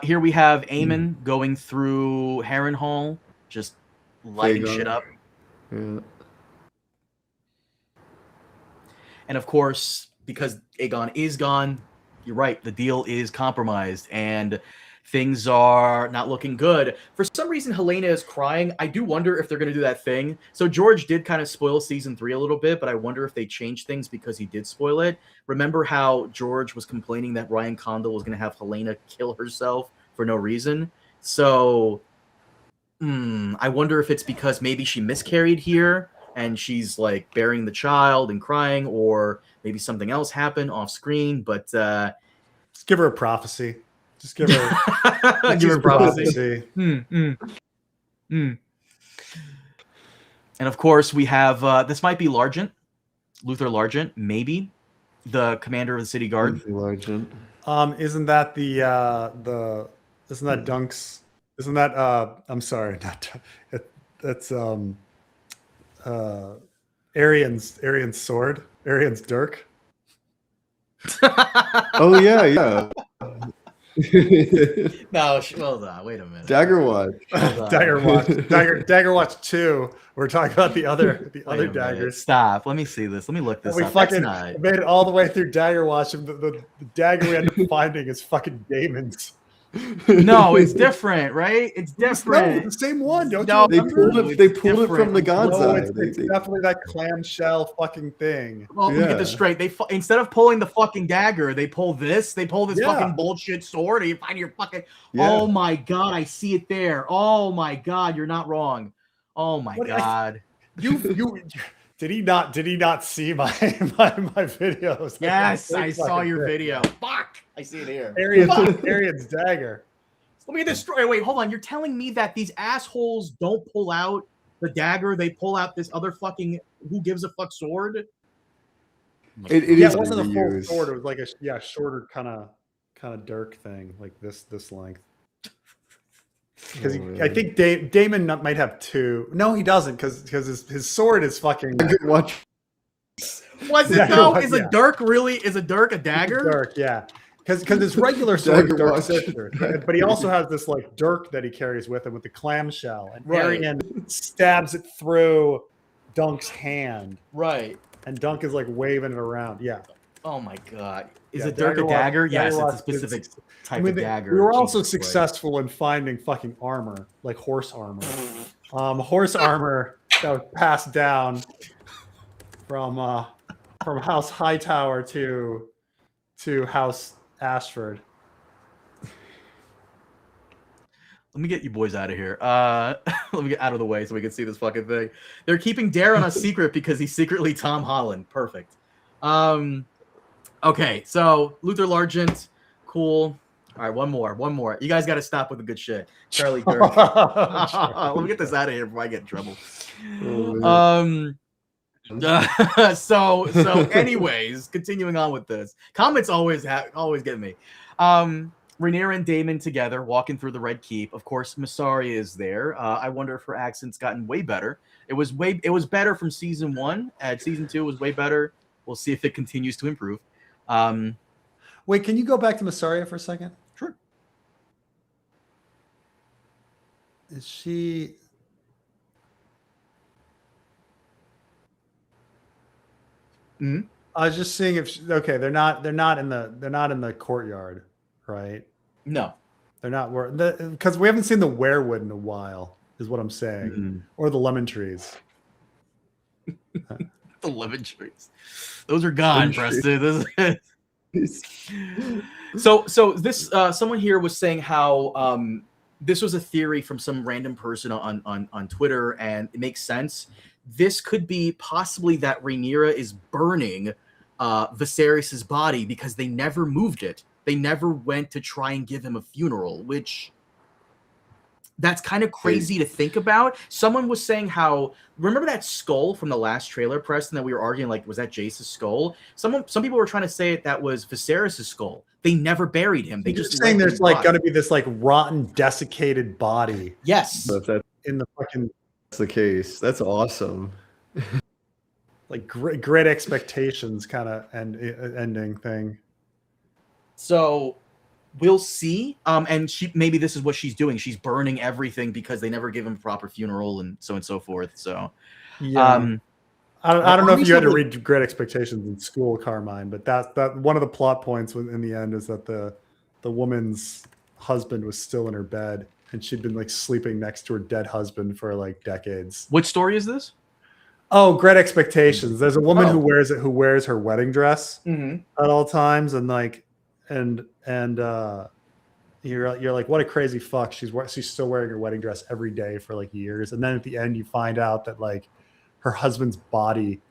Here we have Aemon going through Harrenhal, just lighting shit up.
Yeah.
And of course, because Aegon is gone, you're right, the deal is compromised and things are not looking good. For some reason, Helena is crying. I do wonder if they're going to do that thing. So George did kind of spoil season 3 a little bit, but I wonder if they changed things because he did spoil it. Remember how George was complaining that Ryan Condal was going to have Helena kill herself for no reason? So I wonder if it's because maybe she miscarried here and she's like burying the child and crying, or maybe something else happened off screen. But
just give her a prophecy. Just give her,
give her a prophecy. And of course, we have this might be Largent, Luther Largent, maybe the commander of the city guard.
Largent.
Isn't that isn't that Dunk's? Isn't that I'm sorry, not that's Arian's sword, Arian's dirk.
Oh yeah.
No, hold on. Wait a minute.
Dagger Watch.
Dagger Watch 2. We're talking about the other daggers.
Minute. Stop. Let me see this. Let me look this
we
up.
Fucking made it all the way through Dagger Watch, and the dagger we ended up finding is fucking Daemon's.
No, it's different, right? It's different.
No, it's the same one, don't you?
They pulled it from the God's Eye.
It's definitely that clamshell fucking thing.
Well, let me get this straight. They instead of pulling the fucking dagger, they pull this. They pull this fucking bullshit sword. And you find your fucking. Yeah. Oh my god, I see it there. Oh my god, you're not wrong. Oh my god.
You. Did he not see my videos?
Yes, I saw your video. Fuck! I see it here.
Arian's dagger.
Let me get this straight. Wait, hold on. You're telling me that these assholes don't pull out the dagger? They pull out this other fucking who gives a fuck sword?
It wasn't a full sword. It was like a shorter kind of dirk thing, like this length. Because I think Daemon might have 2. No, he doesn't, because his sword is fucking.
Watch.
Was it though? Is a dirk a dagger?
Dirk, yeah. Because his regular sword is Dirk's sister, but he also has this like dirk that he carries with him with the clamshell, and Arian stabs it through Dunk's hand.
Right.
And Dunk is like waving it around. Yeah.
Oh my god. Is a dirk a dagger? Yes, it's a specific type of dagger.
We were also successful in finding fucking armor, like horse armor. Horse armor that was passed down from House Hightower to House Ashford.
Let me get you boys out of here. Let me get out of the way so we can see this fucking thing. They're keeping Darren a secret because he's secretly Tom Holland. Perfect. Okay, so Luther Largent, cool. All right, one more. You guys got to stop with the good shit. Charlie Dirk. Let me get this out of here before I get in trouble. So anyways, continuing on with this. Comments always get me. Rhaenyra and Daemon together walking through the Red Keep. Of course, Masari is there. I wonder if her accent's gotten way better. It was better from season 1. Season 2 was way better. We'll see if it continues to improve.
Wait, can you go back to Massaria for a second?
Sure.
Is she? I was just seeing if okay, they're not in the courtyard, right?
No.
They're not where because we haven't seen the werewood in a while, is what I'm saying,
Mhm.
or the lemon trees.
The lemon trees. Those are gone, Preston. So this someone here was saying how this was a theory from some random person on Twitter, and it makes sense. This could be possibly that Rhaenyra is burning Viserys's body because they never moved it. They never went to try and give him a funeral, which that's kind of crazy to think about. Someone was saying how, remember that skull from the last trailer, Preston, that we were arguing, like, was that Jace's skull? Some people were trying to say that was Viserys' skull. They never buried him. They just
saying there's like going to be this like rotten, desiccated body.
Yes.
But
in the fucking.
That's the case. That's awesome.
Like great expectations kind of ending thing.
So we'll see. And maybe this is what she's doing. She's burning everything because they never give him a proper funeral and so forth. So
yeah. I don't know if you had to read Great Expectations in school, Carmine, but that one of the plot points in the end is that the woman's husband was still in her bed and she'd been like sleeping next to her dead husband for like decades.
Which story is this?
Oh, Great Expectations. There's a woman who wears her wedding dress
at
all times, and like and you're like, what a crazy fuck. She's still wearing her wedding dress every day for like years, and then at the end you find out that like her husband's body,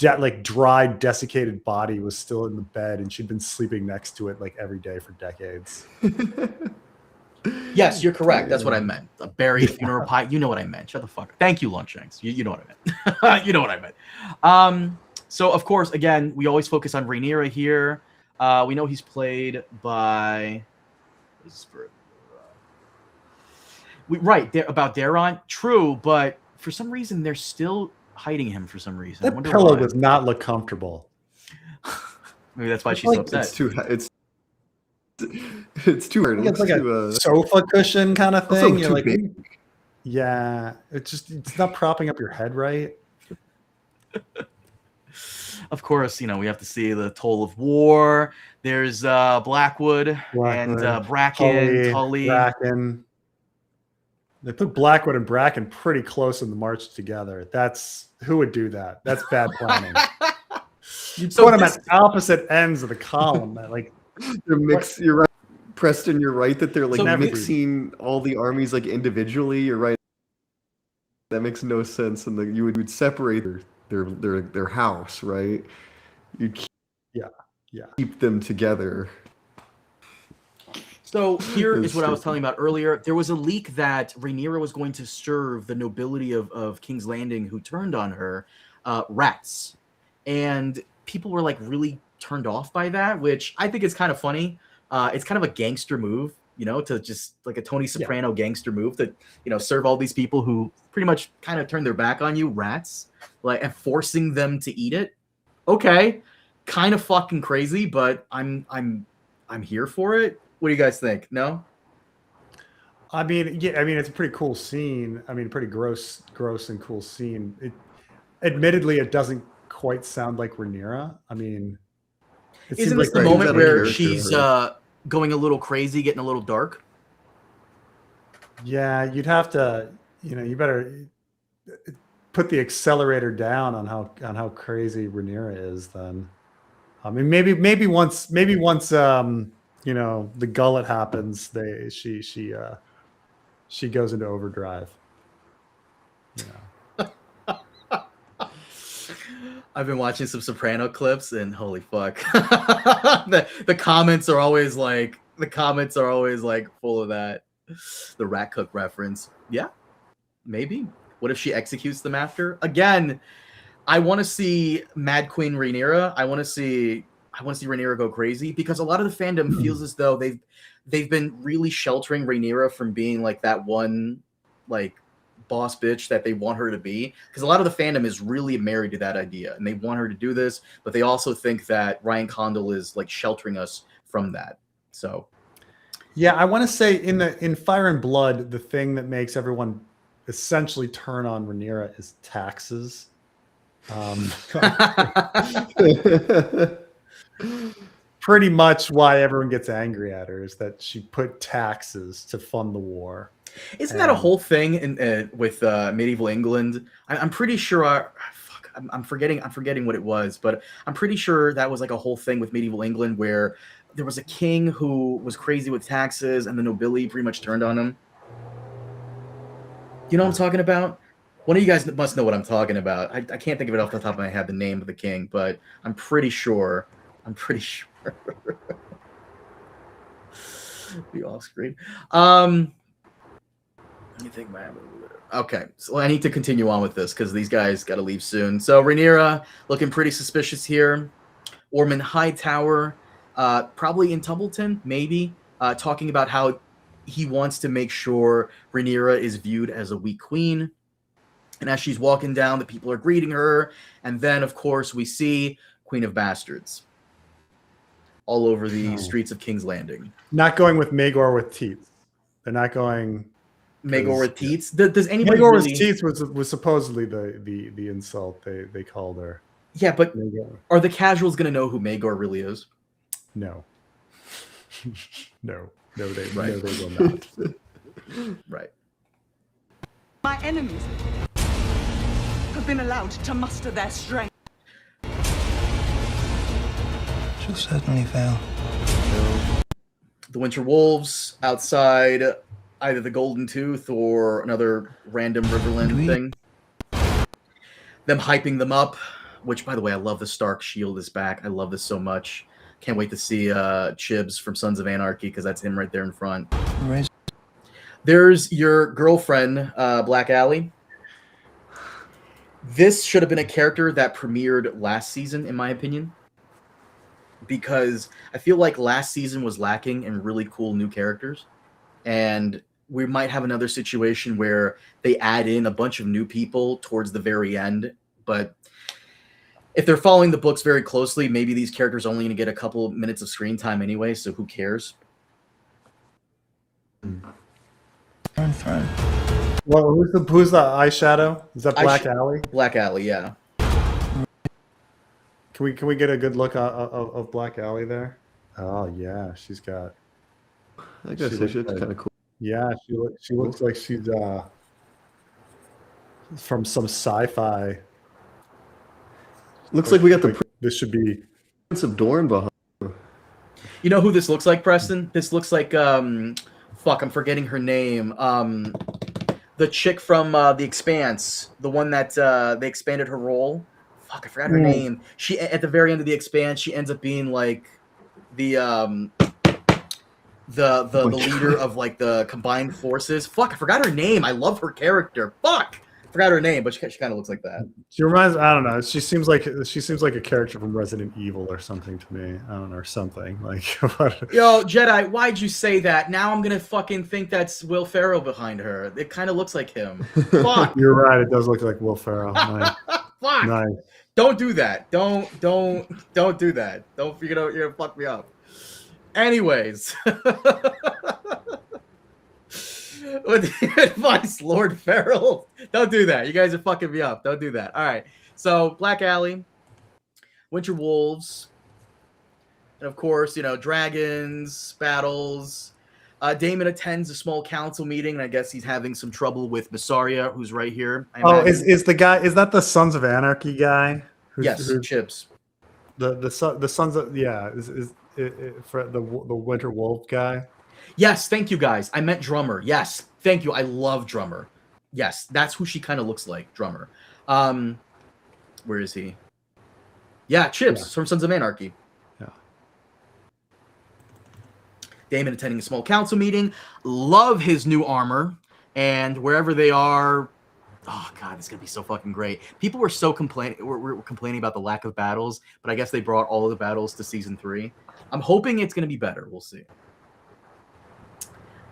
like dried, desiccated body, was still in the bed, and she'd been sleeping next to it like every day for decades.
Yes, you're correct. That's what I meant. A buried funeral pie. You know what I meant. Shut the fuck up. Thank you, Lunchanks. You know what I meant. You know what I meant. So, of course, again, we always focus on Rhaenyra here. We know he's played by... about Daron. True, but for some reason, they're still hiding him for some reason.
That pillow does not look comfortable.
Maybe that's why she's so upset.
It's too hard.
It's like a sofa cushion kind of thing. You're like,
big.
Yeah, it's not propping up your head right.
Of course, we have to see the Toll of War. There's Blackwood and Bracken, Tully.
Bracken. They put Blackwood and Bracken pretty close in the march together. Who would do that? That's bad planning. You put them at opposite ends of the column. Like
you're right, Preston. You're right that they're like mixing all the armies like individually. You're right. That makes no sense, and you would separate their house, right? You'd keep them together.
So here is what I was telling about earlier. There was a leak that Rhaenyra was going to serve the nobility of King's Landing who turned on her rats, and people were like really turned off by that, which I think is kind of funny. It's kind of a gangster move, to just like a Tony Soprano gangster move to, serve all these people who pretty much kind of turn their back on you, rats, like, and forcing them to eat it. Okay, kind of fucking crazy, but I'm here for it. What do you guys think? No?
I mean, it's a pretty cool scene. I mean, pretty gross and cool scene. Admittedly, it doesn't quite sound like Rhaenyra. I mean,
isn't this the moment where she's going a little crazy, getting a little dark?
Yeah, you'd have to, you better put the accelerator down on how crazy Rhaenyra is. Then, I mean, maybe once the gullet happens, she goes into overdrive.
I've been watching some Soprano clips, and holy fuck, the comments are always like full of that, the rat cook reference. Yeah, maybe. What if she executes them after? Again, I want to see Mad Queen Rhaenyra. I want to see Rhaenyra go crazy, because a lot of the fandom feels as though they've been really sheltering Rhaenyra from being like that one like boss bitch that they want her to be, because a lot of the fandom is really married to that idea and they want her to do this, but they also think that Ryan Condal is like sheltering us from that. So
yeah, I want to say in Fire and Blood, the thing that makes everyone essentially turn on Rhaenyra is taxes. Pretty much why everyone gets angry at her is that she put taxes to fund the war.
Isn't that a whole thing in with medieval England? I'm pretty sure. I'm forgetting what it was, but I'm pretty sure that was like a whole thing with medieval England where there was a king who was crazy with taxes, and the nobility pretty much turned on him. You know what I'm talking about? One of you guys must know what I'm talking about. I can't think of it off the top of my head, the name of the king, but I'm pretty sure. Be off screen. Let me think, man. Okay, so I need to continue on with this because these guys got to leave soon. So Rhaenyra looking pretty suspicious here. Ormond Hightower, probably in Tumbleton, maybe, talking about how he wants to make sure Rhaenyra is viewed as a weak queen. And as she's walking down, the people are greeting her. And then, of course, we see Queen of Bastards all over the streets of King's Landing.
Not going with Maegor with teeth. They're not going...
Maegor with teeth? Does anybody
Maegor
really...
with teeth was supposedly the insult they called her.
Yeah, but
Maegor.
Are the casuals going to know who Maegor really is?
No. No, they will not.
Right.
My enemies have been allowed to muster their strength.
She'll certainly fail.
The Winter Wolves outside either the Golden Tooth or another random Riverland thing. Them hyping them up, which, by the way, I love the Stark shield is back. I love this so much. Can't wait to see Chibs from Sons of Anarchy because that's him right there in front. There's your girlfriend, Black Alley. This should have been a character that premiered last season, in my opinion. Because I feel like last season was lacking in really cool new characters. And we might have another situation where they add in a bunch of new people towards the very end. But if they're following the books very closely, maybe these characters are only going to get a couple minutes of screen time anyway, so who cares?
Throne.
Well, who's the eyeshadow? Is that Black Alley?
Black Alley, yeah.
Can we get a good look of Black Alley there? Oh yeah, she's got.
I guess she looks kind of cool.
Yeah, she looks like she's from some sci-fi.
Looks like we got the
This should be
Prince of Dorne behind.
You know who this looks like, Preston? This looks like fuck, I'm forgetting her name. The chick from The Expanse, the one that they expanded her role. Fuck, I forgot her name. She at the very end of The Expanse, she ends up being like the leader of like the combined forces. Fuck, I forgot her name. I love her character. Fuck, I forgot her name, but she kind of looks like that.
She reminds. I don't know. She seems like a character from Resident Evil or something to me. I don't know, or something like.
Yo, Jedi, why'd you say that? Now I'm gonna fucking think that's Will Ferrell behind her. It kind of looks like him. Fuck.
You're right. It does look like Will Ferrell. Nice.
Fuck.
Nice.
Don't do that. Don't do that. Don't you're gonna fuck me up. Anyways. With the advice, Lord Farrell. Don't do that. You guys are fucking me up. Don't do that. All right. So Black Alley, Winter Wolves, and of course, dragons, battles. Daemon attends a small council meeting, and I guess he's having some trouble with Mysaria, who's right here.
Is that the Sons of Anarchy guy?
Yes, Chips.
The Sons of is for the Winter Wolf guy.
Yes, thank you guys. I meant Drummer. Yes, thank you. I love Drummer. Yes, that's who she kind of looks like, Drummer. Where is he? Yeah, Chips from Sons of Anarchy.
Yeah.
Daemon attending a small council meeting. Love his new armor. And wherever they are, oh god, this is gonna be so fucking great. People were so complaining about the lack of battles, but I guess they brought all of the battles to season 3. I'm hoping it's gonna be better. We'll see.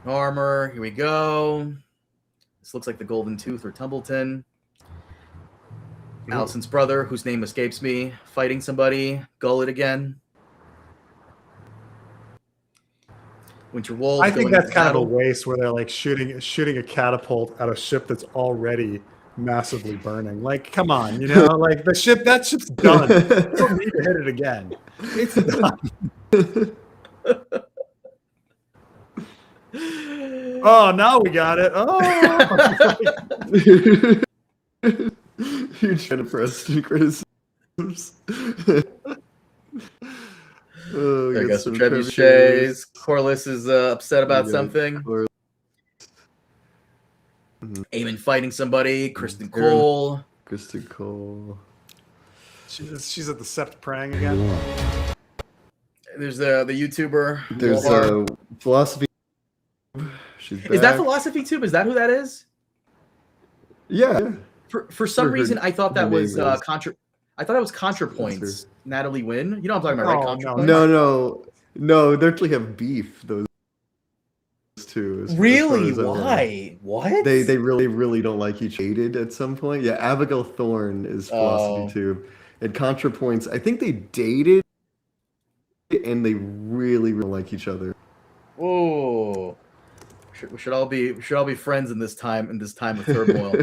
Armor, here we go. This looks like the Golden Tooth or Tumbleton. Alicent's brother, whose name escapes me, fighting somebody. Gullet again. Winter Wolves.
I think that's kind of a waste where they're like shooting a catapult at a ship that's already massively burning. Like, come on, you know, like that ship's done. You don't need to hit it again. It's done. Oh, now we got it. Oh,
Huge fan of Preston criticisms. Oh,
There
we
goes
some
some trebuchets. Corliss is upset about something. Aemon fighting somebody. Kristen Cole.
Kristen Cole.
she's at the Sept praying again.
There's the YouTuber.
There's Philosophy. She's back.
Is that Philosophy Tube? Is that who that is?
Yeah.
For some reason, I thought that was
name is.
I thought it was ContraPoints. Natalie Wynn. You know what I'm talking about, right? ContraPoints?
No. They actually have beef. Those two.
Really? Why? What?
They really don't like each other at some point. Yeah, Abigail Thorne is Philosophy Tube, and ContraPoints. I think they dated, and they really like each other.
Whoa. We should all be friends in this time of turmoil.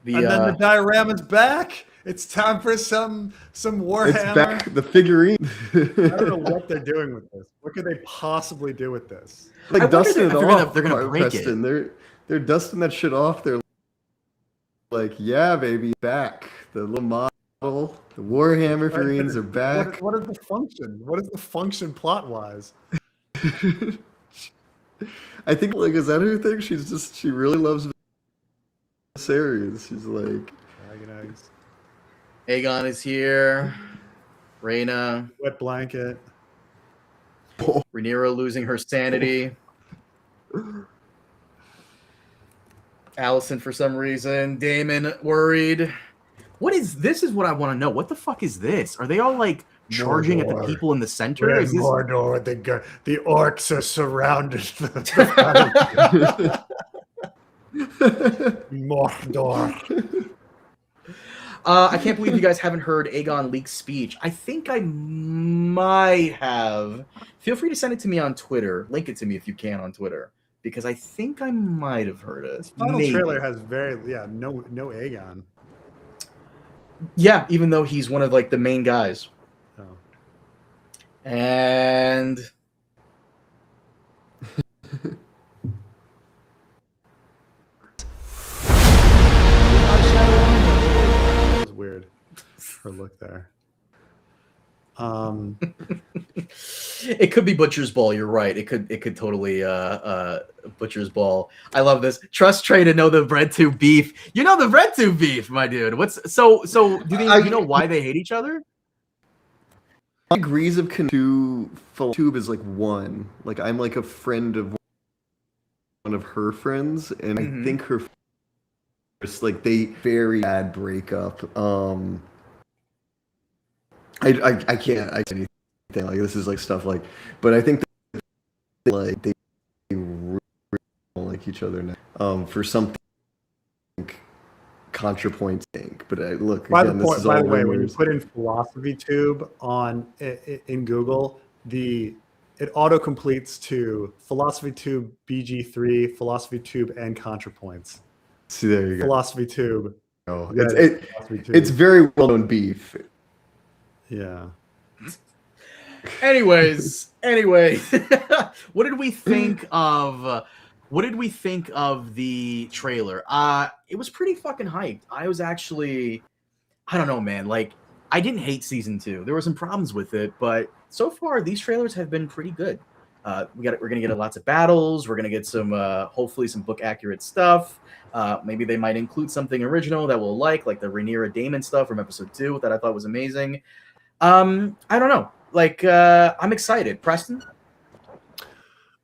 And then the diorama's back. It's time for some Warhammer.
It's back. The figurine.
I don't know what they're doing with this. What could they possibly do with this?
Like dusting it off.
They're gonna break
Preston. They're dusting that shit off. They're like, yeah, baby, back. The little model, the Warhammer figurines are back.
What is the function? What is the function plot-wise?
I think, like, is that her thing? She really loves Viserys. She's like,
Dragon eggs.
Aegon is here. Rhaena.
Wet blanket.
Rhaenyra losing her sanity. Allison for some reason. Daemon worried. This is what I want to know. What the fuck is this? Are they all like charging at the people in the center?
Is this... Mordor, the orcs are surrounded. Mordor.
I can't believe you guys haven't heard Aegon leak speech. I think I might have. Feel free to send it to me on Twitter. Link it to me if you can on Twitter, because I think I might have heard it.
This final trailer has no Aegon.
Yeah, even though he's one of like the main guys.
Oh.
And
That was weird. Her look there.
It could be Butcher's Ball. You're right. It could totally Butcher's Ball. I love this. Trust Trey to know the RedTube beef. You know the RedTube beef, my dude. So do you know why they hate each other?
Degrees of Tube is like one. Like, I'm like a friend of one of her friends, and I think her like they very bad breakup. I can't anything like this is like stuff like, but I think they really don't like each other now. For something ContraPoints think, but look
by
again,
the point,
this is
by
all
the way,
rumors.
when you put in Philosophy Tube in Google, it auto completes to Philosophy Tube BG3, Philosophy Tube, and ContraPoints.
See, there you go.
Philosophy Tube.
Oh, it's very well known beef.
Yeah.
Anyways, what did we think of? What did we think of the trailer? It was pretty fucking hyped. I was actually, I don't know, man. Like, I didn't hate season 2. There were some problems with it, but so far these trailers have been pretty good. We're gonna get lots of battles. We're gonna get some, hopefully, some book accurate stuff. Maybe they might include something original that we'll like the Rhaenyra Daemon stuff from episode 2 that I thought was amazing. I don't know. Like, I'm excited. Preston?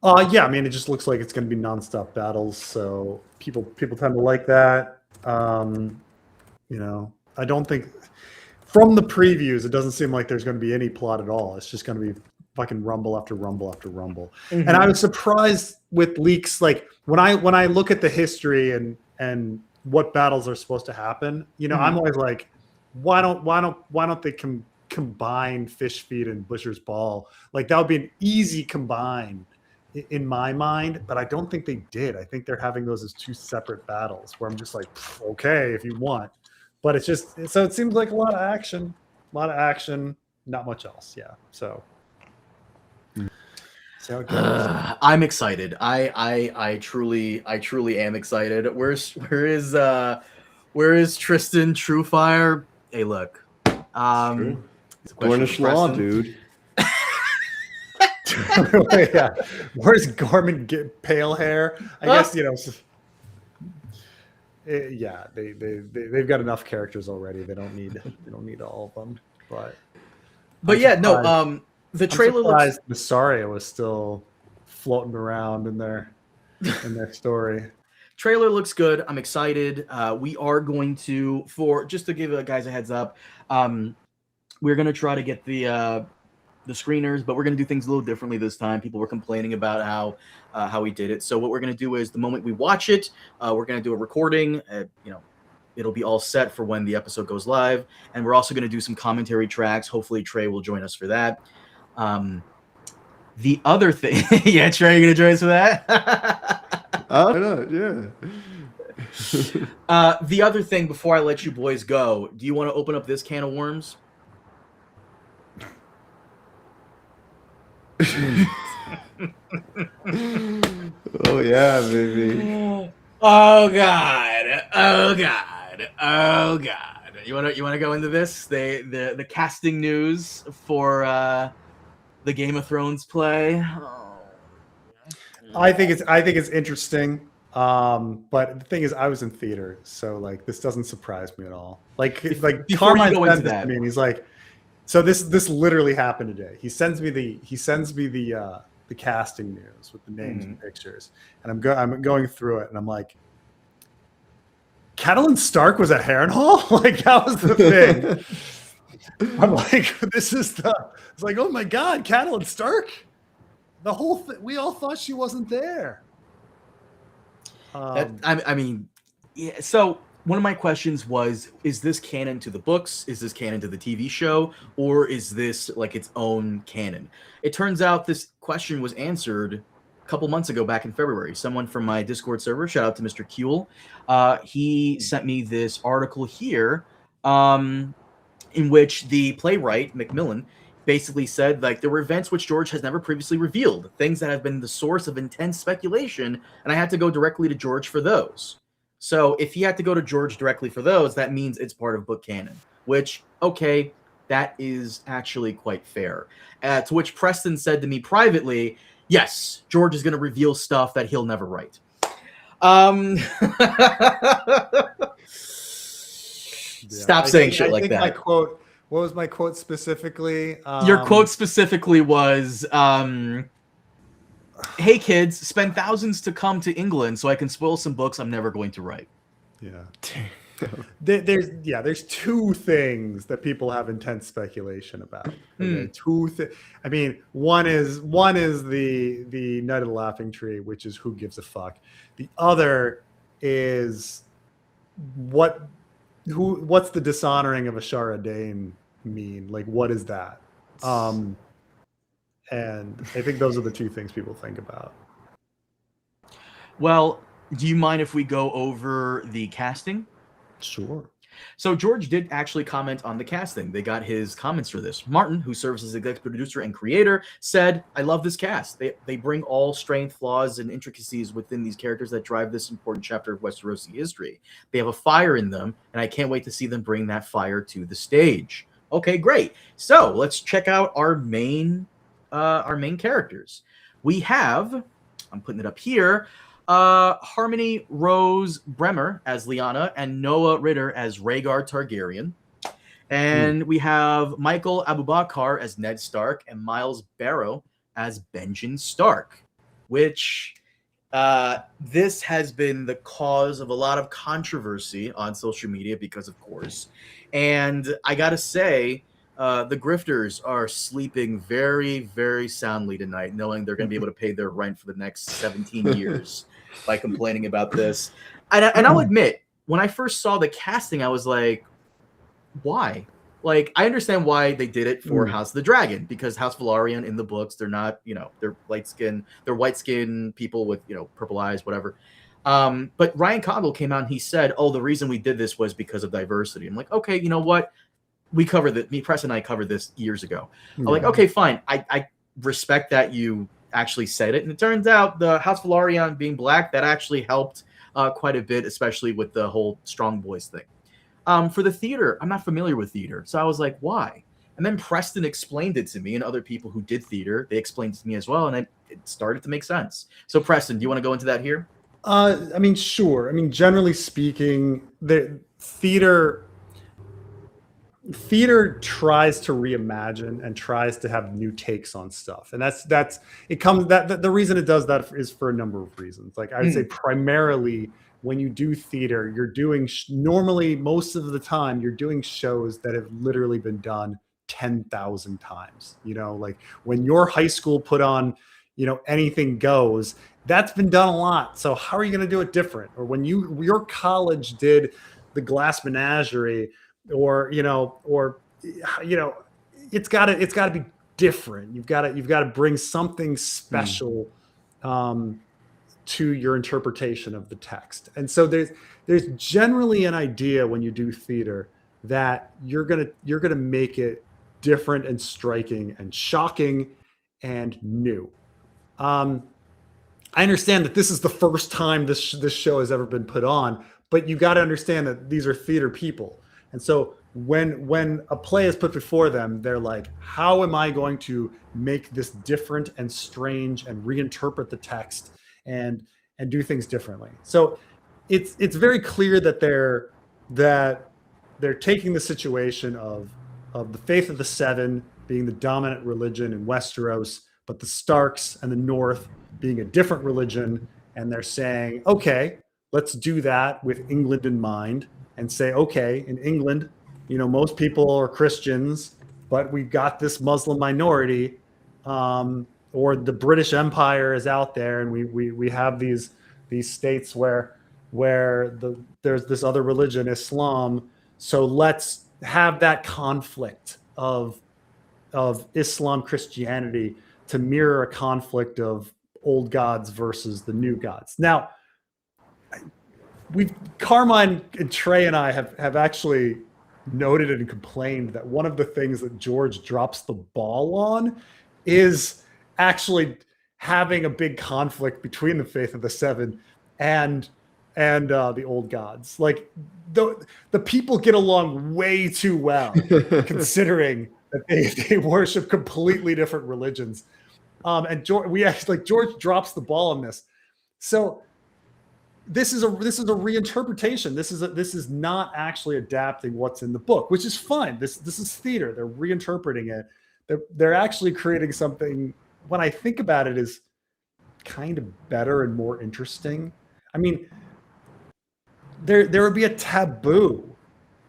Yeah, I mean, it just looks like it's going to be nonstop battles, so people tend to like that. You know, I don't think from the previews it doesn't seem like there's going to be any plot at all. It's just going to be fucking rumble after rumble after rumble. And I was surprised with leaks. Like when I look at the history and what battles are supposed to happen, you know, I'm always like, why don't they combine Fish Feed and Butcher's Ball? Like, that would be an easy combine in my mind, but I don't think they did. I think they're having those as two separate battles where I'm just like, okay, if you want. But it's just, so it seems like a lot of action, not much else. Yeah. So how it goes.
I'm excited. I truly am excited. Where is Tristan Truefire? Hey, look.
Cornish law, dude.
Yeah. Where's Gorman get pale hair? I guess, yeah, they've got enough characters already. They don't need all of them. But
yeah, no, the trailer looks.
Massaria was still floating around in their story.
Trailer looks good. I'm excited. We are going to, just to give guys a heads up, we're going to try to get the screeners, but we're going to do things a little differently this time. People were complaining about how we did it. So what we're going to do is the moment we watch it, we're going to do a recording. It'll be all set for when the episode goes live. And we're also going to do some commentary tracks. Hopefully Trey will join us for that. The other thing, yeah, Trey, you're going to join us for that?
Oh, no, yeah.
The other thing, before I let you boys go, do you want to open up this can of worms?
Oh yeah, baby.
Oh god. You wanna go into this? The casting news for the Game of Thrones play. Oh.
I think it's interesting. But the thing is, I was in theater, so like this doesn't surprise me at all. Like Carmine sent this to me, and he's like, so this literally happened today. He sends me the casting news with the names and pictures, and I'm going through it, and I'm like, Catelyn Stark was at Harrenhal? Like that was the thing. I'm like, it's like, oh my god, Catelyn Stark. The whole thing, we all thought she wasn't there.
I mean, yeah. So one of my questions was: is this canon to the books? Is this canon to the TV show? Or is this like its own canon? It turns out this question was answered a couple months ago, back in February. Someone from my Discord server, shout out to Mr. Kuehl, he sent me this article here, in which the playwright Macmillan basically said like there were events which George has never previously revealed, things that have been the source of intense speculation, and I had to go directly to George for those. So if he had to go to George directly for those, that means it's part of book canon, which, okay, that is actually quite fair. To which Preston said to me privately, yes, George is going to reveal stuff that he'll never write. Stop saying shit like that.
My quote. What was my quote specifically?
Your quote specifically was, hey kids, spend thousands to come to England so I can spoil some books I'm never going to write.
Yeah. There's two things that people have intense speculation about. Okay? I mean, one is the Night of the Laughing Tree, which is who gives a fuck. The other is what's the dishonoring of Ashara Dane mean? Like, what is that? And I think those are the two things people think about.
Well, do you mind if we go over the casting?
Sure.
So George did actually comment on the casting. They got his comments for this. Martin, who serves as executive producer and creator, said, I love this cast. They bring all strength, flaws, and intricacies within these characters that drive this important chapter of Westerosi history. They have a fire in them, and I can't wait to see them bring that fire to the stage. Okay, great. So let's check out our main characters. We have, I'm putting it up here, Harmony Rose Bremer as Lyanna and Noah Ritter as Rhaegar Targaryen. And we have Michael Abubakar as Ned Stark and Miles Barrow as Benjen Stark, which this has been the cause of a lot of controversy on social media because, of course. And I got to say, the grifters are sleeping very, very soundly tonight, knowing they're going to be able to pay their rent for the next 17 years by complaining about this. And I'll admit, when I first saw the casting, I was like, why? like I understand why they did it for House of the Dragon, because House Velaryon in the books, they're not, they're white skin people with, purple eyes, whatever. But Ryan Cogle came out and he said, oh, the reason we did this was because of diversity. I'm like, okay, you know what? We covered that. Me, Preston, and I covered this years ago. I'm like, okay, fine. I respect that you actually said it. And it turns out the House Velaryon being black, that actually helped quite a bit, especially with the whole strong boys thing. For the theater, I'm not familiar with theater. So I was like, why? And then Preston explained it to me, and other people who did theater, they explained it to me as well. And it started to make sense. So Preston, do you want to go into that here?
I mean, sure. I mean, generally speaking, the theater tries to reimagine and tries to have new takes on stuff, and the reason it does that is for a number of reasons. Like I would say, primarily when you do theater, you're doing normally most of the time you're doing shows that have literally been done 10,000 times. Like when your high school put on, Anything Goes. That's been done a lot. So how are you going to do it different? Or when your college did the Glass Menagerie, or it's got to be different. You've got to bring something special to your interpretation of the text. And so there's generally an idea when you do theater that you're gonna make it different and striking and shocking and new. I understand that this is the first time this show has ever been put on, but you got to understand that these are theater people. And so when a play is put before them, they're like, how am I going to make this different and strange and reinterpret the text and do things differently? So it's very clear that they're taking the situation of the Faith of the Seven being the dominant religion in Westeros, but the Starks and the North being a different religion, and they're saying, okay, let's do that with England in mind, and say, okay, in England, most people are Christians, but we've got this Muslim minority, or the British Empire is out there, and we have these states where there's this other religion, Islam. So let's have that conflict of Islam Christianity to mirror a conflict of old gods versus the new gods. Now, Carmine and Trey and I have actually noted and complained that one of the things that George drops the ball on is actually having a big conflict between the Faith of the Seven and the old gods. Like the people get along way too well, considering that they worship completely different religions. And George drops the ball on this. So this is a reinterpretation. This is not actually adapting what's in the book, which is fine. This is theater. They're reinterpreting it. They're actually creating something, when I think about it, is kind of better and more interesting. I mean, there would be a taboo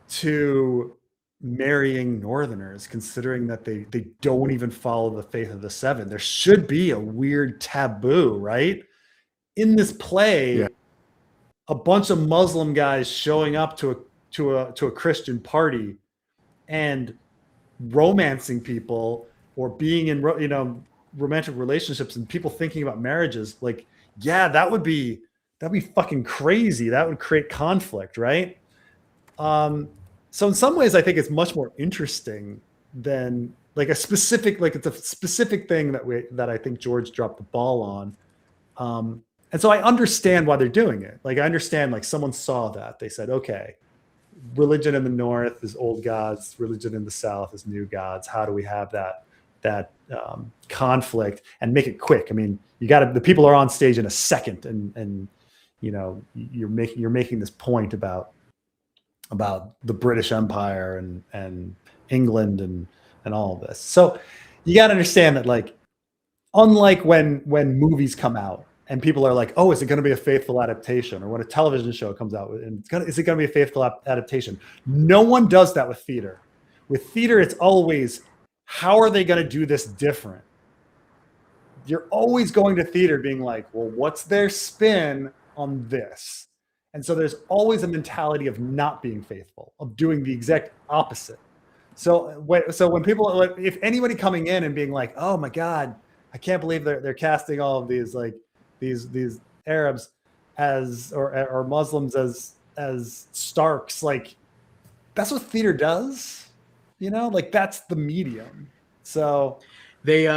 to marrying Northerners, considering that they don't even follow the Faith of the Seven. There should be a weird taboo, right? In this play, a bunch of Muslim guys showing up to a Christian party and romancing people, or being in romantic relationships, and people thinking about marriages. Like, yeah, that'd be fucking crazy. That would create conflict, right? So in some ways, I think it's much more interesting than it's a specific thing that I think George dropped the ball on. And so I understand why they're doing it. Like, I understand, someone saw that. They said, okay, religion in the North is old gods, religion in the South is new gods. How do we have that conflict and make it quick? I mean, the people are on stage in a second, and you're making this point about the British Empire and England and all of this. So you got to understand that, unlike when movies come out and people are like, oh, is it going to be a faithful adaptation? Or when a television show comes out, is it going to be a faithful adaptation? No one does that with theater. With theater, it's always, how are they going to do this different? You're always going to theater being like, well, what's their spin on this? And so there's always a mentality of not being faithful, of doing the exact opposite. So when people, if anybody coming in and being like, oh my God, I can't believe they're casting all of these like these Arabs as or Muslims as Starks, like that's what theater does, you know, like that's the medium. So
They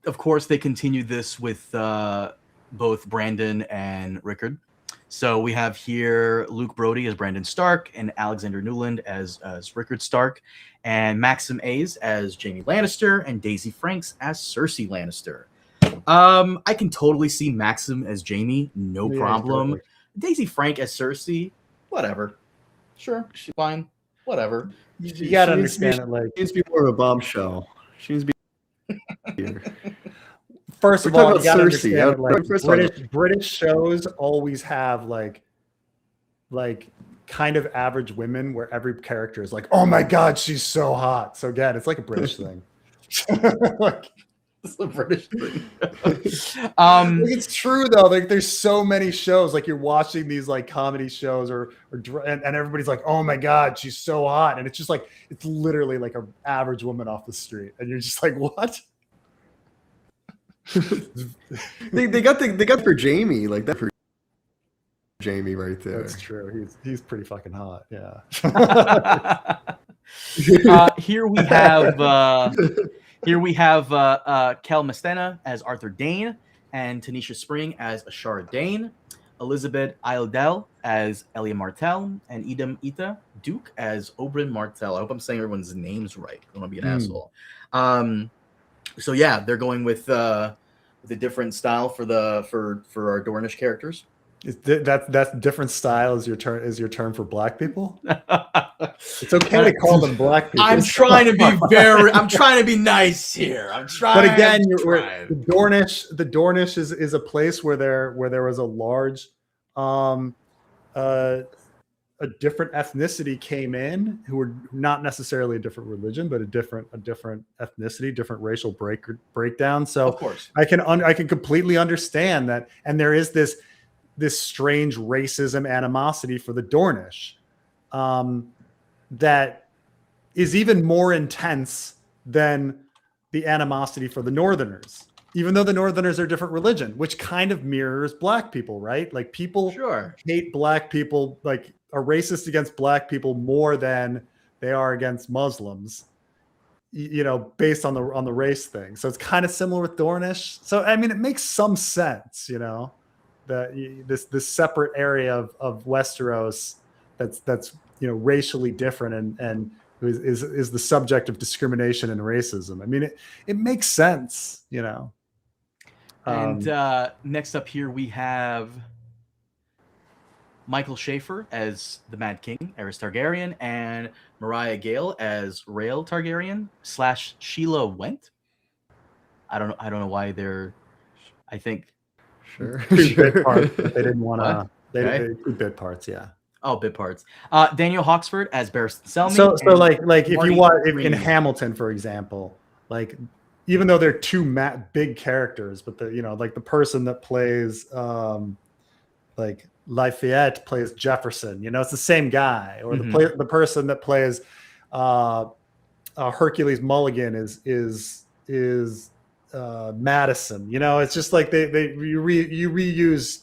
of course they continued this with both Brandon and Rickard. So we have here Luke Brody as Brandon Stark and Alexander Newland as Rickard Stark, and Maxim A's as Jaime Lannister and Daisy Franks as Cersei Lannister. I can totally see Maxim as Jaime, no problem.
Totally.
Daisy Frank as Cersei, whatever. Sure, she's fine. Whatever.
You gotta understand it. Like,
she needs to be more of a bombshell. She needs to be here.
First of
We're
all,
talking
you gotta
about Cersei.
understand, like, British shows always have like kind of average women where every character is like, oh my God, she's so hot. So again, it's like a British thing. Like,
It's a British thing.
like, it's true though. Like there's so many shows. Like you're watching these like comedy shows and everybody's like, oh my God, she's so hot, and it's just like it's literally like an average woman off the street, and you're just like, what?
they got for Jaime, like that for Jaime right there.
That's true. He's pretty fucking hot. Yeah.
Here we have Kel Mastena as Arthur Dane and Tanisha Spring as Ashara Dane, Elizabeth Iredell as Elia Martell, and Edom Ita Duke as Oberyn Martell. I hope I'm saying everyone's names right. I don't want to be an asshole. So yeah, they're going with a different style for our Dornish characters.
That's different style is your term for black people. It's okay to call them black people.
I'm trying to be nice here.
But again, the Dornish is a place where there was a large a different ethnicity came in who were not necessarily a different religion, but a different ethnicity, different racial breakdown. So
of course
I can completely understand that. And there is this strange racism animosity for the Dornish that is even more intense than the animosity for the Northerners, even though the Northerners are a different religion, which kind of mirrors black people, right? Like people hate black people, like are racist against black people more than they are against Muslims, you know, based on the race thing. So it's kind of similar with Dornish. So, I mean, it makes some sense, you know, that this separate area of Westeros that's you know racially different and is the subject of discrimination and racism. I mean, it makes sense, you know.
And next up here we have Michael Schaefer as the Mad King, Aerys Targaryen, and Mariah Gale as Rael Targaryen / Sheila Went. I don't know why they're. I think.
Sure.
Bit parts. They didn't want to.
Okay.
They bit parts, yeah.
Oh, bit parts. Daniel Hawksford as Barristan Selmy.
So like if
Marty
you want
Green.
in Hamilton, for example, like even though they're two big characters, but the person that plays like Lafayette plays Jefferson, you know, it's the same guy, or the person that plays Hercules Mulligan is Madison, you know. It's just like you reuse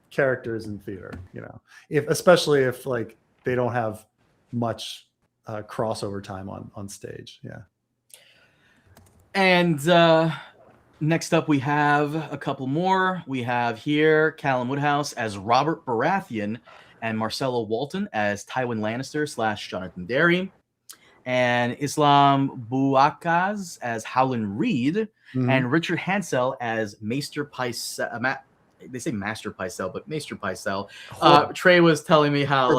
characters in theater, you know, especially if like they don't have much crossover time on stage. Yeah.
And next up, we have a couple more. We have here Callum Woodhouse as Robert Baratheon and Marcella Walton as Tywin Lannister / Jonathan Derry, and Islam Bouakaz as Howland Reed, and Richard Hansel as Maester Pycelle. They say Master Pycelle, but Maester Pycelle. Trey was telling me how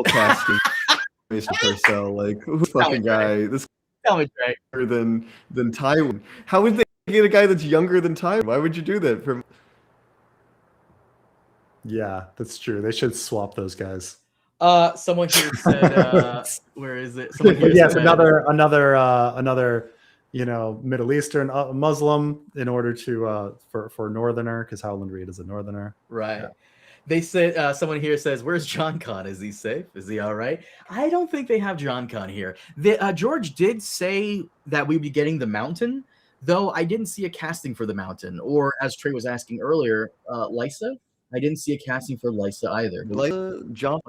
casting. Maester Pycelle, like who's fucking guy? This
tell me, Trey.
Than Tywin. How would they get a guy that's younger than Tywin? Why would you do that?
Yeah, that's true. They should swap those guys.
Someone here said, where is it? Someone here
yes,
said,
another, you know, Middle Eastern Muslim in order to for Northerner, because Howland Reed is a Northerner.
Right.
Yeah.
They said someone here says, "Where's John Con? Is he safe? Is he all right?" I don't think they have John Con here. George did say that we'd be getting the Mountain, though I didn't see a casting for the Mountain, or as Trey was asking earlier, Lysa. I didn't see a casting for Lysa either.
Like Joffrey,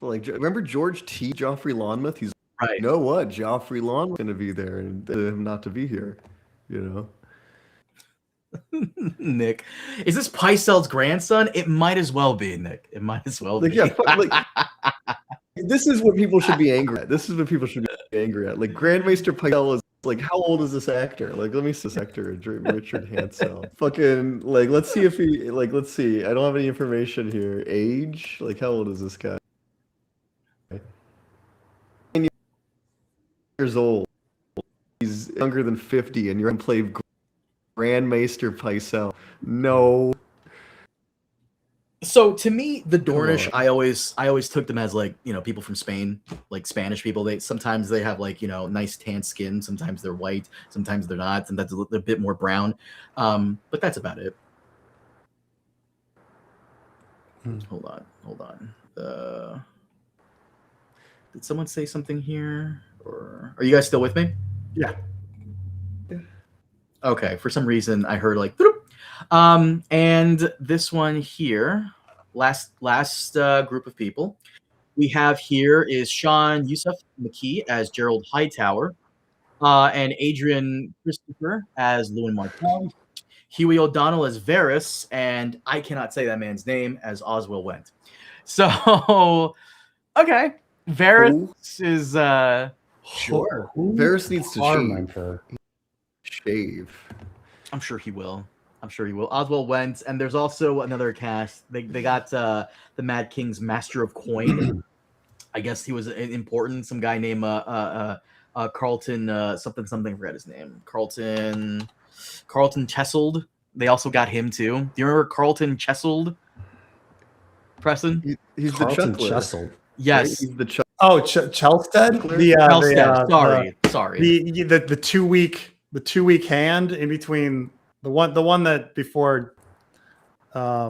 remember George T. Joffrey Lonmouth? He's
Right.
You know what? Joffrey Lonmouth's going to be there, and him not to be here. You know.
Nick, is this Pycelle's grandson? It might as well be, Nick. It might as well be.
Yeah, this is what people should be angry at. This is what people should be angry at. Like Grandmaster Pycelle is like, how old is this actor? Like, let me see this actor, Richard Hansel. Fucking let's see if he let's see. I don't have any information here. Age? Like, how old is this guy? 9 years old. He's younger than 50, and you're gonna play Grandmaster Pycelle. No.
So to me, the Dornish, I always took them as people from Spain, like Spanish people. Sometimes they have nice tan skin. Sometimes they're white. Sometimes they're not. And that's a bit more brown. But that's about it. Hold on. Did someone say something here? Or are you guys still with me?
Yeah.
Okay, for some reason I heard and this one here, last group of people we have here is Sean Yusuf McKee as Gerald Hightower, and Adrian Christopher as Lewin Martell, Huey O'Donnell as Varys, and I cannot say that man's name, as Oswell Went. So, okay, Varys is sure.
Varys needs to shave.
I'm sure he will. Oswald Went, and there's also another cast. They got the Mad King's Master of Coin. I guess he was important. Some guy named Carlton something. I forgot his name. Carlton Chessold. They also got him too. Do you remember Carlton Chessold? Preston?
He's
Carlton
the Chuckler.
Chessold.
Yes.
Right? He's the Chuck.
Oh, Chelsted.
Chelsted. Sorry.
The 2 week hand in between the one that before. I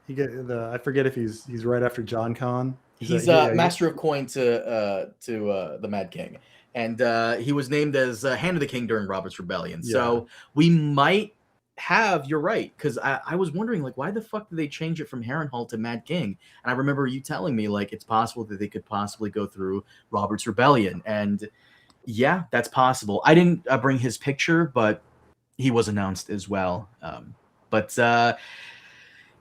forget if he's right after John Con.
He's Master of Coin to the Mad King, and he was named as Hand of the King during Robert's Rebellion. Yeah. So we might have. You're right, because I was wondering why the fuck did they change it from Harrenhal to Mad King? And I remember you telling me it's possible that they could possibly go through Robert's Rebellion, and yeah, that's possible. I didn't bring his picture, but he was announced as well.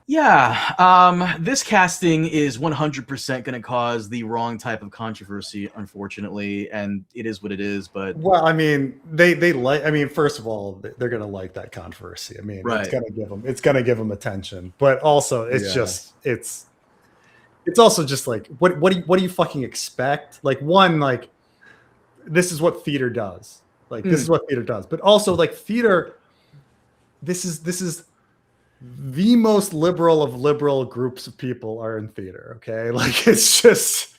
This casting is 100% going to cause the wrong type of controversy, unfortunately, and it is what it is. But
I mean, they like. I mean, first of all, they're going to like that controversy. I mean, right. It's going to give them attention, but also it's also just what do you fucking expect? This is what theater does. This is what theater does, but also theater. This is the most liberal of liberal groups of people are in theater. Okay. It's just,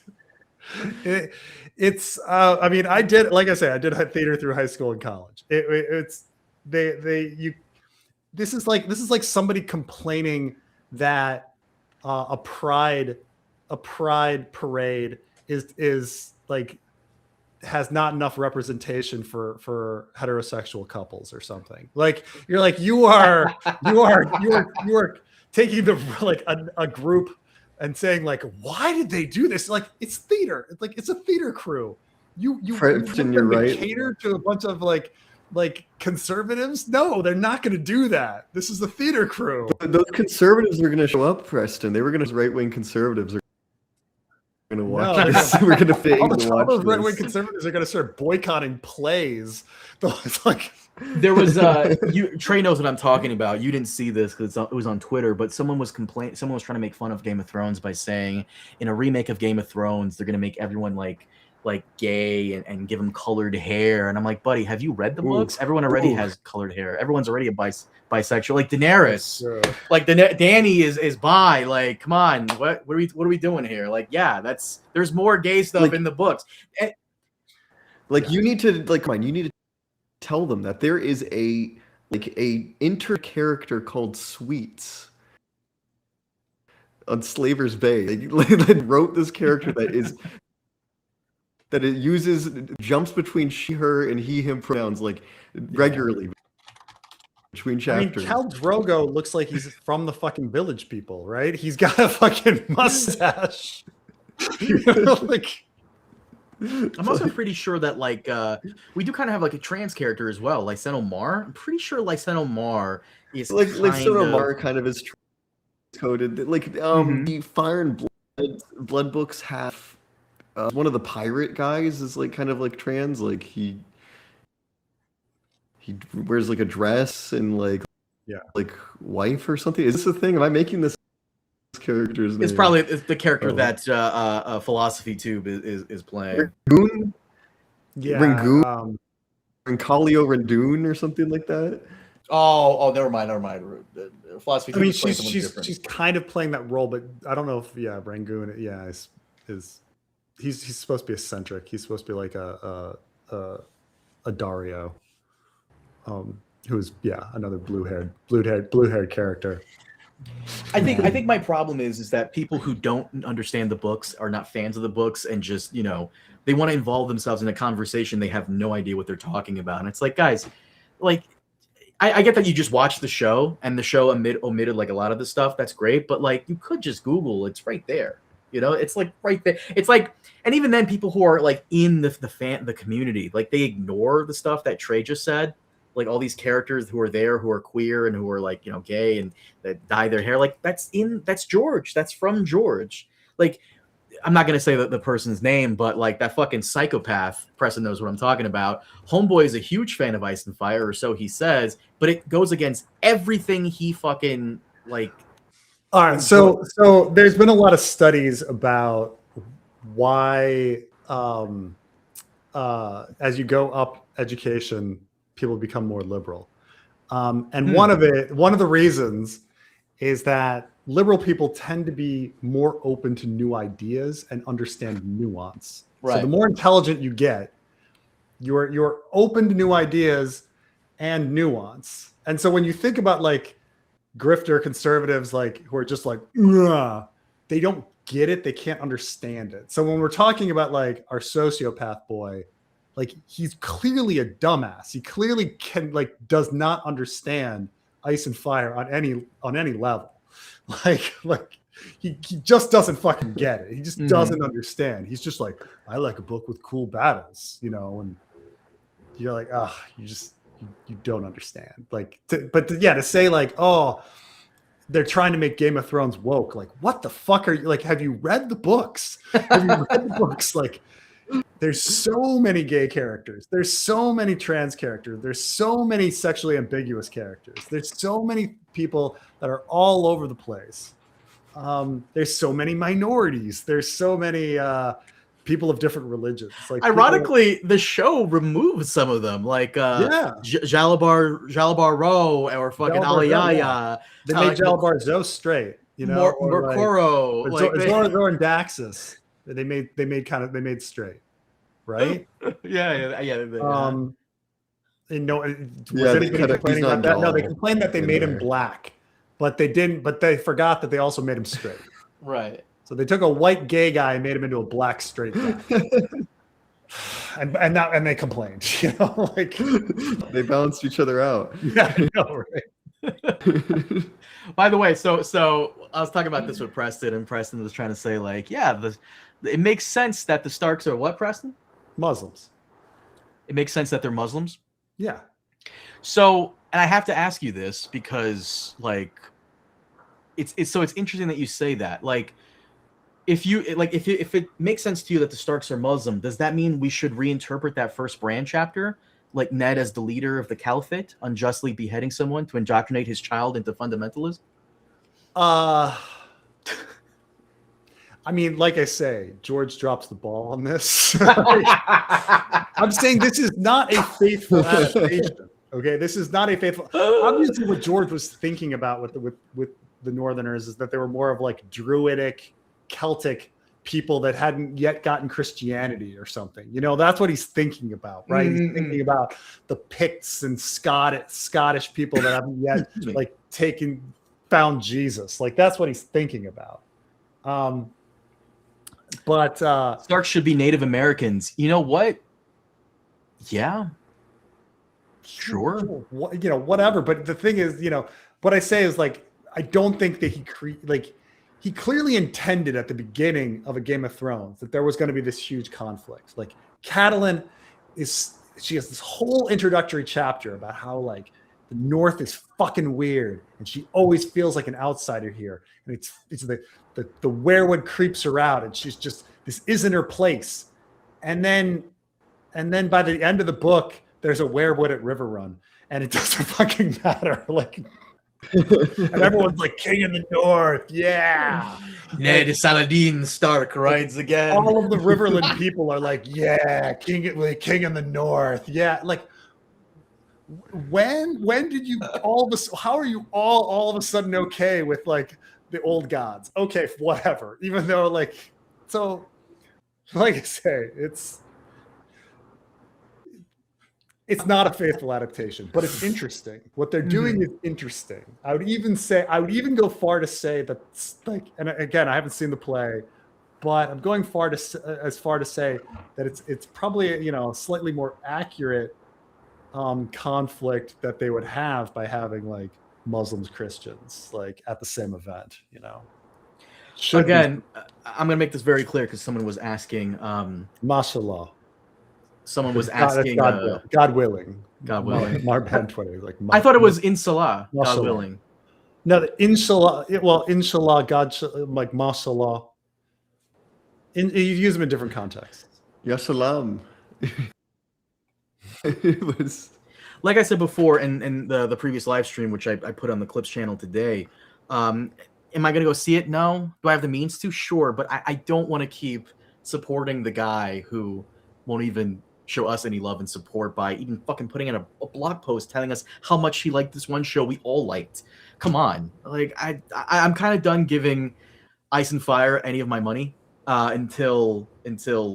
I mean, I did theater through high school and college. This is like somebody complaining that a pride parade is has not enough representation for heterosexual couples or something. You are taking a group and saying why did they do this? It's theater. It's a theater crew. You
you're right.
Cater to a bunch of conservatives? No, they're not going to do that. This is the theater crew.
But those conservatives are going to show up, Preston. They were going to right-wing conservatives. We're going to fake.
All the right-wing conservatives are going to start boycotting plays.
There was Trey knows what I'm talking about. You didn't see this because it was on Twitter, but someone was trying to make fun of Game of Thrones by saying in a remake of Game of Thrones they're going to make everyone like gay and give them colored hair, and I'm like, buddy, have you read the books? Everyone already has colored hair. Everyone's already a bisexual, like Daenerys. Sure. Dany is bi. Come on, what are we doing here? There's more gay stuff in the books.
You need to come on, you need to tell them that there is a inter character called Sweets on Slaver's Bay. They wrote this character that it uses jumps between she, her, and he, him pronouns like regularly between chapters.
Khal Drogo looks like he's from the fucking Village People, right? He's got a fucking mustache. Like,
I'm also pretty sure that like we do kind of have like a trans character as well, Lyseno Mar. I'm pretty sure Lyseno Mar is
like Lyseno Mar kind of is coded. Like the Fire and Blood books have one of the pirate guys is like kind of like trans. Like he wears like a dress and like wife or something. Is this a thing? Am I making this character's name?
It's probably the character that Philosophy Tube is playing.
Rangoon?
yeah,
Rangoon? Rancalio Randoon or something like that?
Oh, never mind. Philosophy Tube.
I mean,
is playing someone different.
she's kind of playing that role, but I don't know if Rangoon, is he's supposed to be eccentric. He's supposed to be like a Dario, who's another blue-haired character.
I think my problem is that people who don't understand the books are not fans of the books and just they want to involve themselves in a conversation they have no idea what they're talking about. And it's like, guys, like I get that you just watched the show and the show omitted like a lot of the stuff. That's great, but like you could just Google. It's right there. It's like right there. It's like, and even then, people who are like in the community, like they ignore the stuff that Trey just said. Like all these characters who are there, who are queer and who are like gay and that dye their hair. Like that's George. That's from George. Like I'm not gonna say the person's name, but like that fucking psychopath. Preston knows what I'm talking about. Homeboy is a huge fan of Ice and Fire, or so he says. But it goes against everything he fucking like.
All right, so there's been a lot of studies about why, as you go up education, people become more liberal, and one of the reasons is that liberal people tend to be more open to new ideas and understand nuance. Right. So the more intelligent you get, you're open to new ideas and nuance. And so when you think about like grifter conservatives, like who are just like, they don't get it, they can't understand it. So when we're talking about like our sociopath boy, like he's clearly a dumbass. He clearly does not understand Ice and Fire on any level. Like he just doesn't fucking get it. He just doesn't understand. He's just like, I like a book with cool battles, and you're like, you don't understand. Like, to say like, oh, they're trying to make Game of Thrones woke. Like, what the fuck are you like? Have you read the books? Have you read the books? Like, there's so many gay characters. There's so many trans characters. There's so many sexually ambiguous characters. There's so many people that are all over the place. There's so many minorities. There's so many people of different religions. Like,
ironically, the show removes some of them, like Jalabar Row or fucking Alayaya.
They made Jalabar Zo straight,
Morkoro,
Zoro and Daxus. They made straight, right?
yeah.
And was anybody complaining about that? No, they complained that they made him black, but they didn't. But they forgot that they also made him straight.
Right.
So they took a white gay guy and made him into a black straight guy. and they complained, like
they balanced each other out.
Yeah, I know, right?
By the way, so I was talking about this with Preston, and Preston was trying to say like, it makes sense that the Starks are what, Preston?
Muslims.
It makes sense that they're Muslims.
Yeah.
So, and I have to ask you this because like, it's interesting that you say that. Like, if it makes sense to you that the Starks are Muslim, does that mean we should reinterpret that first Bran chapter, like Ned as the leader of the Caliphate, unjustly beheading someone to indoctrinate his child into fundamentalism?
I mean, like I say, George drops the ball on this. I'm saying this is not a faithful adaptation. Okay, this is not a faithful. Obviously, what George was thinking about with the Northerners is that they were more of like druidic, Celtic people that hadn't yet gotten Christianity or something. That's what he's thinking about, right? Mm-hmm. He's thinking about the Picts and Scottish people that haven't yet like found Jesus. Like that's what he's thinking about. But
Starks should be Native Americans. You know what? Yeah. Sure.
Whatever. But the thing is, what I say is like, I don't think that he clearly intended at the beginning of a Game of Thrones that there was going to be this huge conflict. Like Catelyn she has this whole introductory chapter about how like the North is fucking weird and she always feels like an outsider here. And it's the werewood creeps her out and she's just, this isn't her place. And then by the end of the book, there's a werewood at Riverrun and it doesn't fucking matter. Like, and everyone's like, King in the North, yeah.
Ned Saladin Stark rides again.
All of the Riverland people are like, yeah, King in the North, yeah. Like, when did you how are you all of a sudden okay with like the old gods? Okay, whatever. Even though like, so like I say, it's not a faithful adaptation, but it's interesting. What they're doing is interesting. I would even go far to say that, like, and again, I haven't seen the play, but I'm going as far to say that it's probably a slightly more accurate conflict that they would have by having like Muslims, Christians, like at the same event. Again,
I'm gonna make this very clear because someone was asking.
Mashallah.
Someone was asking.
God willing.
Marban
20. Like
I thought it was Inshallah. God willing.
No, Inshallah. Inshallah. God, like Mashallah. You use them in different contexts.
Ya salam.
It was like I said before in the previous live stream, which I put on the Clips channel today. Am I gonna go see it? No. Do I have the means to? Sure, but I don't want to keep supporting the guy who won't even show us any love and support by even fucking putting in a blog post telling us how much he liked this one show we all liked. Come on. Like I'm kind of done giving Ice and Fire any of my money until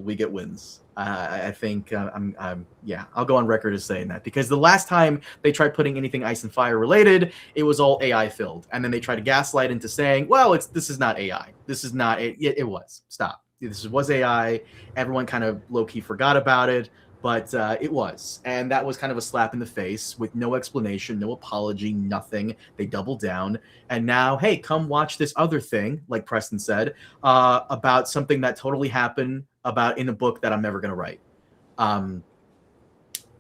we get wins. I think I'll go on record as saying that because the last time they tried putting anything Ice and Fire related, it was all AI filled. And then they tried to gaslight into saying, well, this is not AI. This is not it was. Stop. This was AI. Everyone kind of low-key forgot about it, but it was. And that was kind of a slap in the face with no explanation, no apology, nothing. They doubled down. And now, hey, come watch this other thing, like Preston said, about something that totally happened about in a book that I'm never going to write. I'm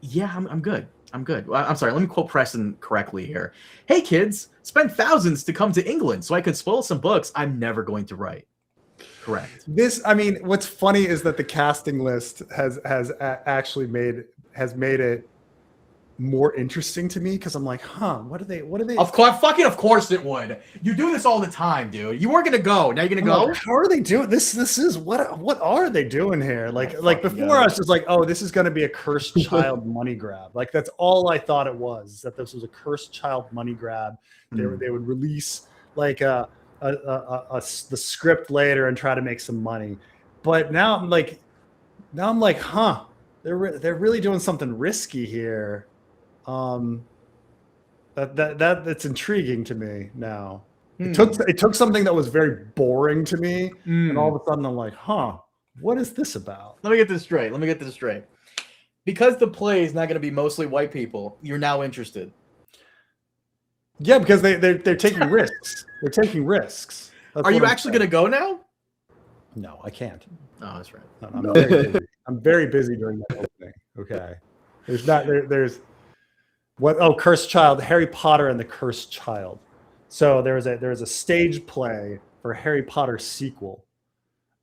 good. I'm good. I'm sorry. Let me quote Preston correctly here. Hey, kids, spend thousands to come to England so I could spoil some books I'm never going to write. Correct.
What's funny is that the casting list has actually made it more interesting to me because I'm like, what are they?
Of course it would. You do this all the time, dude. You weren't gonna go. Now you're gonna go.
Like, how are they doing this? This is what are they doing here? Like before, I was just like, oh, this is gonna be a cursed child money grab. Like that's all I thought it was. That this was a cursed child money grab. They would release like the script later and try to make some money, but now I'm like, they're really doing something risky here. That's intriguing to me now. It took something that was very boring to me, and all of a sudden I'm like, what is this about?
Let me get this straight. Because the play is not going to be mostly white people, you're now interested.
Yeah, because they're taking risks. They're taking risks.
Are you actually going to go now?
No, I can't.
Oh, that's right.
No, I'm very busy. I'm very busy during that whole thing. Okay. There's Cursed Child, Harry Potter and the Cursed Child. So there was a stage play for Harry Potter sequel.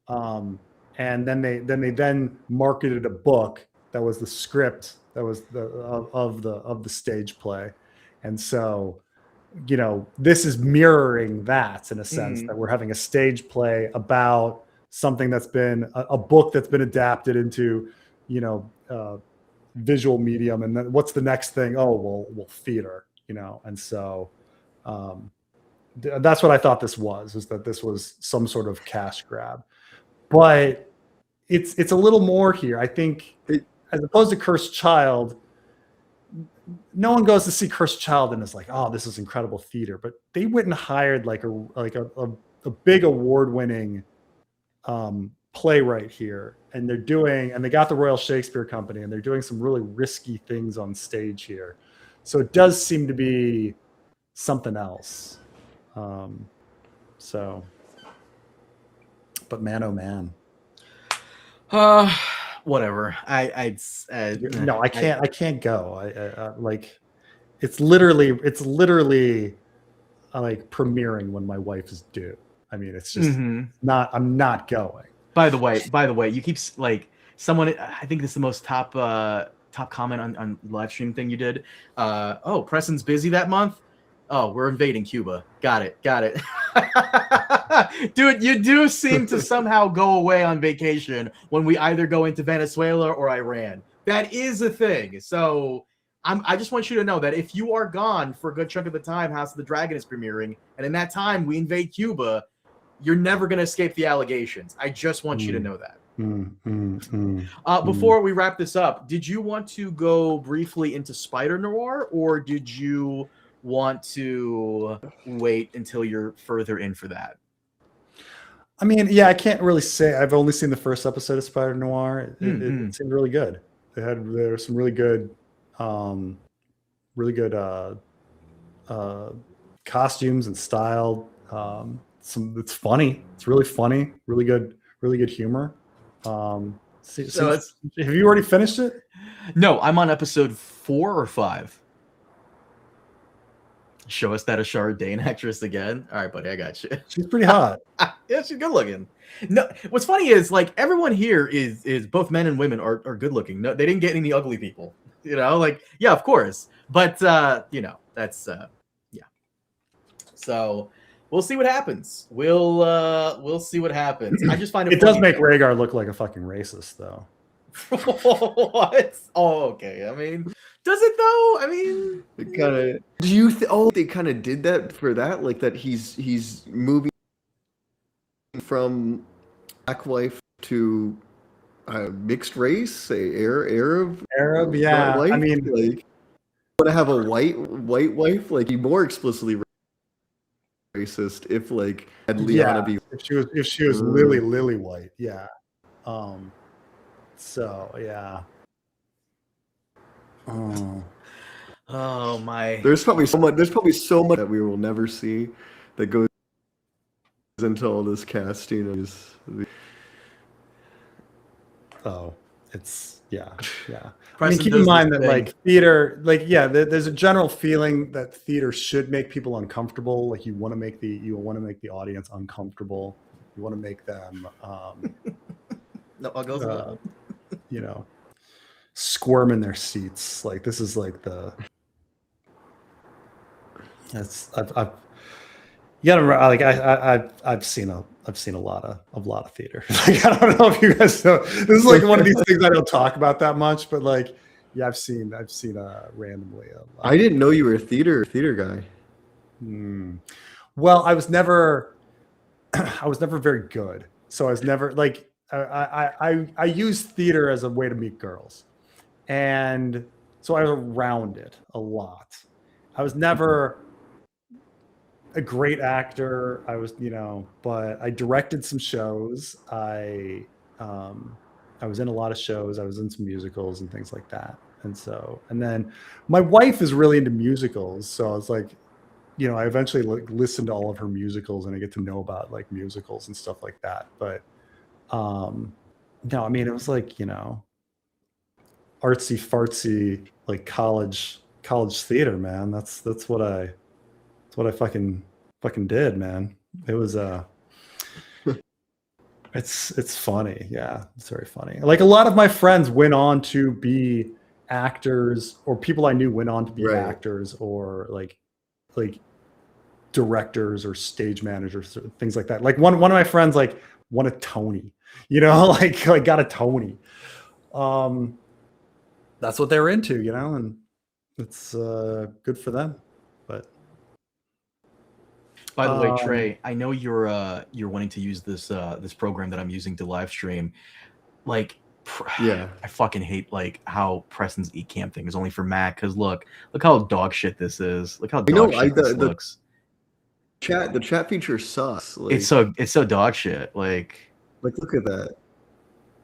And then they marketed a book that was the script that was of the stage play. And so this is mirroring that in a sense that we're having a stage play about something that's been a book that's been adapted into, visual medium. And then what's the next thing? Oh, well, theater, And so that's what I thought this was, is that this was some sort of cash grab. But it's a little more here. I think as opposed to Cursed Child, no one goes to see Cursed Child and is like, oh, this is incredible theater. But they went and hired like a big award-winning playwright here, and they got the Royal Shakespeare Company, and they're doing some really risky things on stage here. So it does seem to be something else. But man, oh man.
Whatever.
No, I can't go. I like, it's literally like premiering when my wife is due. I mean, it's just I'm not going.
By the way, you keep like someone. I think this is the most top comment on live stream thing you did. Oh, Preston's busy that month. Oh, we're invading Cuba. Got it. Dude, you do seem to somehow go away on vacation when we either go into Venezuela or Iran. That is a thing. So I just want you to know that if you are gone for a good chunk of the time House of the Dragon is premiering, and in that time we invade Cuba, you're never going to escape the allegations. I just want you to know that. Before we wrap this up, did you want to go briefly into Spider-Noir, or did you want to wait until you're further in for that?
I mean, yeah, I can't really say. I've only seen the first episode of Spider-Noir. It seemed really good. There were some really good costumes and style. It's funny. It's really funny. Really good humor. Have you already finished it?
No, I'm on episode 4 or 5. Show us that Ashara Dane actress again. All right, buddy, I got you.
She's pretty hot.
Yeah, she's good looking. No, what's funny is like everyone here is both men and women are good looking. No, they didn't get any ugly people. You know, like yeah, of course. But you know, that's yeah. So we'll see what happens. We'll see what happens. I just find it
does make Rhaegar look like a fucking racist, though.
What? Oh, okay. I mean, does it though? I mean,
it kind of. Do you? They kind of did that for that, like that. He's moving from black wife to mixed race, Arab.
Yeah.
Wife?
I mean,
like, want to have a white wife? Like, be more explicitly racist if like had Lyanna be.
If she was Lily White, yeah. So yeah.
Oh my.
There's probably so much that we will never see that goes into all this casting.
It's yeah.
Preston,
I mean, keep in mind that like theater, like yeah, there's a general feeling that theater should make people uncomfortable. Like you want to make the audience uncomfortable. You want to make them you know, squirm in their seats. Like this is like I've seen a lot of theater. Like, I don't know if you guys know. This is like one of these things I don't talk about that much, but like yeah, I've seen randomly.
I didn't know you were a theater guy.
Well, I was never very good. So I was never like I used theater as a way to meet girls. And so I was around it a lot. I was never a great actor. I was, but I directed some shows. I was in a lot of shows. I was in some musicals and things like that. And then my wife is really into musicals. So I was like, I eventually listened to all of her musicals and I get to know about like musicals and stuff like that. But no, I mean, it was like, artsy fartsy, like college theater, man. That's what I fucking did, man. It was it's funny. Yeah, it's very funny. Like a lot of my friends went on to be actors, or people I knew went on to be actors, or like directors or stage managers, or things like that. Like one of my friends like won a Tony, like got a Tony. That's what they're into, and it's good for them. But
by the way, Trey, I know you're wanting to use this program that I'm using to live stream. Like, yeah, I fucking hate like how Preston's Ecamm thing is only for Mac. Because look how dog shit this is. Look how dog shit this looks.
chat feature sucks. Like,
it's so dog shit. Like
look at that.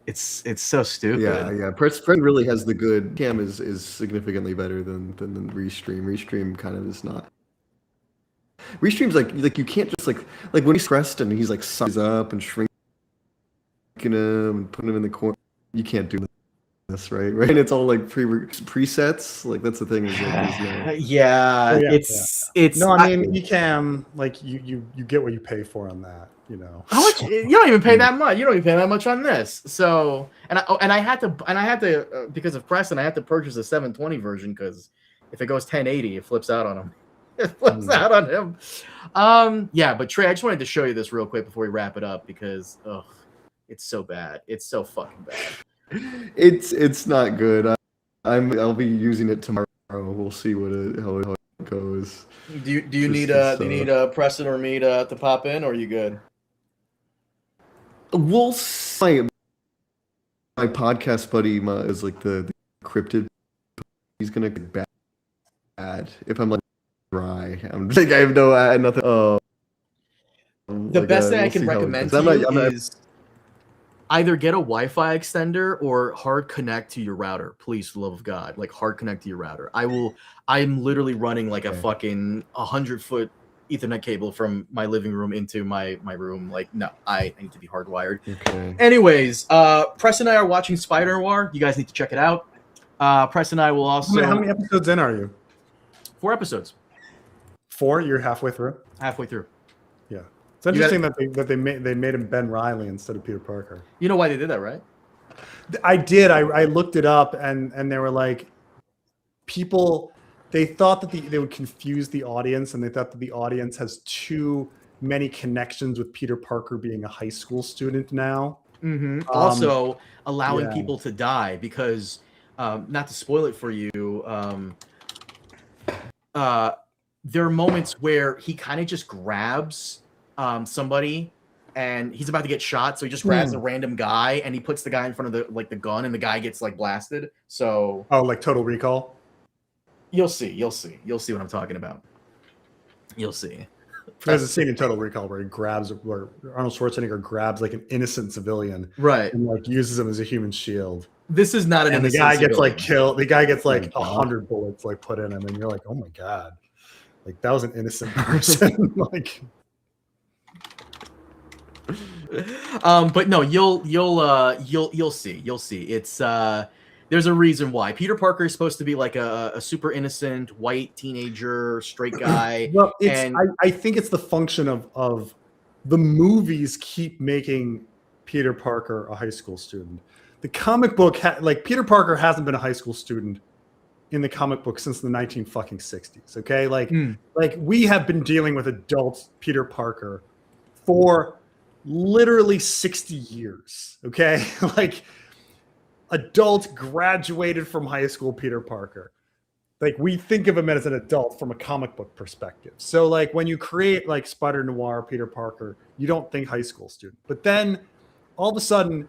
it's so stupid.
Yeah. Preston really has the good. Cam is significantly better than the Restream. Restream kind of is not. Restream's like you can't just like when he's Preston, he's like size up and shrinking him and putting him in the corner. You can't do this, right? And it's all like presets. Like that's the thing. Is like,
yeah, it's.
No, I mean, Ecamm, like you get what you pay for on that. You know,
how much? You don't even pay that much. You don't even pay that much on this. So, and I had to because of Preston, I had to purchase a 720 version because if it goes 1080, it flips out on him. It flips out on him. Yeah, but Trey, I just wanted to show you this real quick before we wrap it up because it's so bad. It's so fucking bad.
It's not good. I'll be using it tomorrow. We'll see how it goes.
Do you need Preston or me to pop in, or are you good?
We'll see. My podcast buddy is like the cryptid. He's gonna get bad if I'm like dry. I'm just like I have nothing.
The best thing I can recommend to you is either get a Wi-Fi extender or hard connect to your router. Please, for the love of God, like hard connect to your router. I'm literally running like a fucking 100-foot Ethernet cable from my living room into my room. Like, no, I need to be hardwired.
Okay.
Anyways, Preston and I are watching Spider-Noir. You guys need to check it out. Preston and I will also.
How many episodes in are you?
4 episodes.
4? You're halfway through.
Halfway through.
Yeah, it's interesting that they made him Ben Reilly instead of Peter Parker.
You know why they did that, right?
I did. I looked it up, and they were like, people. They thought that they would confuse the audience, and they thought that the audience has too many connections with Peter Parker being a high school student now.
Mm-hmm. Also, allowing people to die because, not to spoil it for you, there are moments where he kind of just grabs somebody, and he's about to get shot, so he just grabs a random guy, and he puts the guy in front of the gun, and the guy gets like blasted. So
like Total Recall.
You'll see what I'm talking about. You'll see.
There's a scene in Total Recall where Arnold Schwarzenegger grabs like an innocent civilian,
right,
and like uses him as a human shield.
This is not an
and
innocent
the guy
civilian.
gets like killed. The guy gets like 100 bullets like put in him, and you're like, oh my god, like that was an innocent person. Like,
but no, you'll see. It's there's a reason why Peter Parker is supposed to be like a super innocent white teenager, straight guy.
Well, I think it's the function of the movies keep making Peter Parker a high school student. The comic book, Peter Parker hasn't been a high school student in the comic book since the 1960s. Okay, like we have been dealing with adult Peter Parker for literally 60 years. Okay, like. Adult graduated from high school Peter Parker. Like we think of him as an adult from a comic book perspective. So like when you create like Spider-Noir Peter Parker, you don't think high school student. But then all of a sudden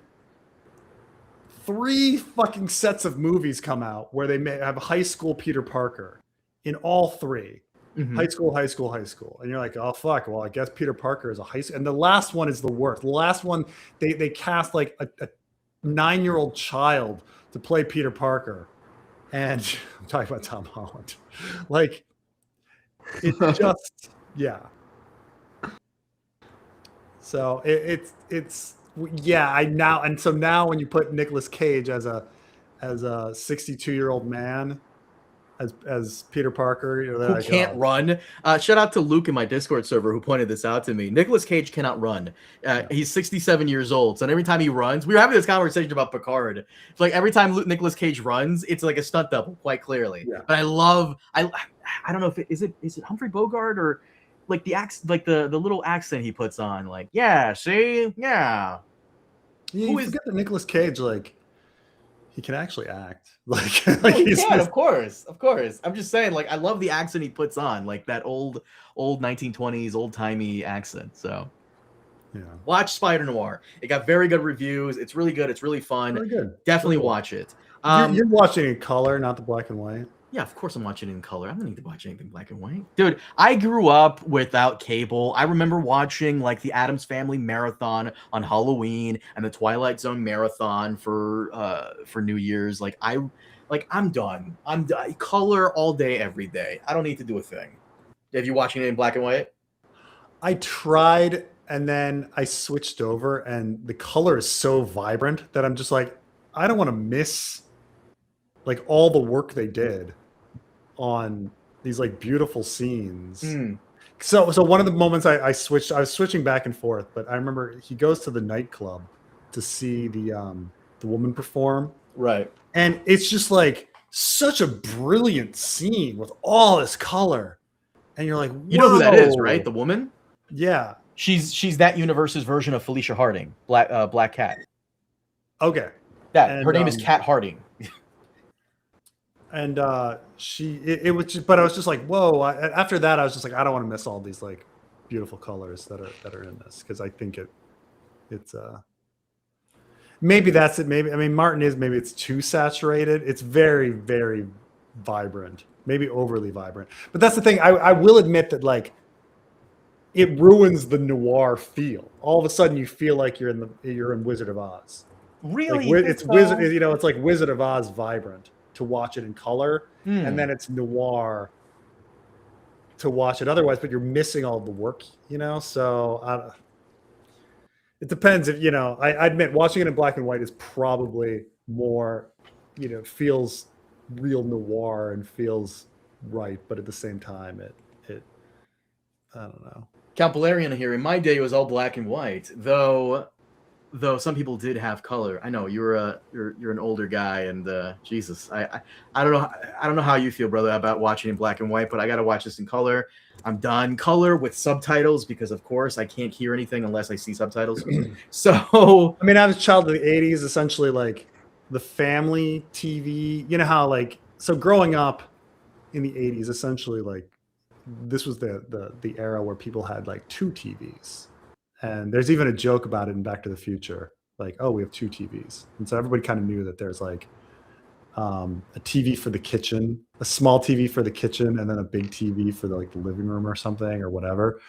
3 fucking sets of movies come out where they may have high school Peter Parker in all 3. Mm-hmm. High school. And you're like, oh fuck, well I guess Peter Parker is a high school. And the last one is the worst. The last one, they cast like a 9-year-old child to play Peter Parker, and I'm talking about Tom Holland. Like, it's just So it's now when you put Nicolas Cage as a 62-year-old man as Peter Parker,
who like, can't run. Shout out to Luke in my Discord server who pointed this out to me. Nicolas Cage cannot run. He's 67 years old, so every time he runs, we were having this conversation about Picard. It's like every time Nicolas Cage runs, it's like a stunt double, quite clearly. Yeah. But I don't know if is it Humphrey Bogart or like the little accent he puts on, like you forget
that Nicolas Cage like. He can actually act.
Of course. I'm just saying, like, I love the accent he puts on, like that old 1920s, old-timey accent. So, watch Spider-Noir. It got very good reviews. It's really good. It's really fun.
Very good.
Definitely watch it.
You're watching in color, not the black and white.
Yeah, of course I'm watching it in color. I don't need to watch anything black and white. Dude, I grew up without cable. I remember watching like the Addams Family marathon on Halloween and the Twilight Zone marathon for New Year's. I'm done. I'm done. Color all day, every day. I don't need to do a thing. Have you watching it in black and white?
I tried and then I switched over, and the color is so vibrant that I'm just like, I don't want to miss like all the work they did on these like beautiful scenes. So one of the moments I was switching back and forth, but I remember he goes to the nightclub to see the woman perform.
Right.
And it's just like such a brilliant scene with all this color. And you're like, whoa.
You know who that is, right? The woman?
Yeah.
She's that universe's version of Felicia Harding, Black Cat.
Okay.
Her name is Kat Harding.
And it was just, but I was just like, whoa. After that, I was just like, I don't want to miss all these like beautiful colors that are in this, because I think it's maybe that's it. Maybe, I mean, maybe it's too saturated. It's very, very vibrant, maybe overly vibrant. But that's the thing. I will admit that like it ruins the noir feel. All of a sudden, you feel like you're in Wizard of Oz.
Really?
Like, it's Wizard. You know, it's like Wizard of Oz vibrant to watch it in color, and then it's noir to watch it otherwise, but you're missing all the work, you know? So it depends if, you know, I admit watching it in black and white is probably more, you know, feels real noir and feels right, but at the same time, it I don't know.
Count Balerion here. In my day, it was all black and white, though some people did have color. I know you're an older guy, and Jesus, I don't know how you feel, brother, about watching in black and white, but I got to watch this in color. I'm done color with subtitles because, of course, I can't hear anything unless I see subtitles. So,
I mean, I was a child of the '80s, essentially like the family TV. You know how like, so growing up in the '80s, essentially like this was the era where people had like two TVs. And there's even a joke about it in Back to the Future, like, oh, we have two TVs. And so everybody kind of knew that there's like a TV for the kitchen, a small TV for the kitchen, and then a big TV for the living room or something or whatever.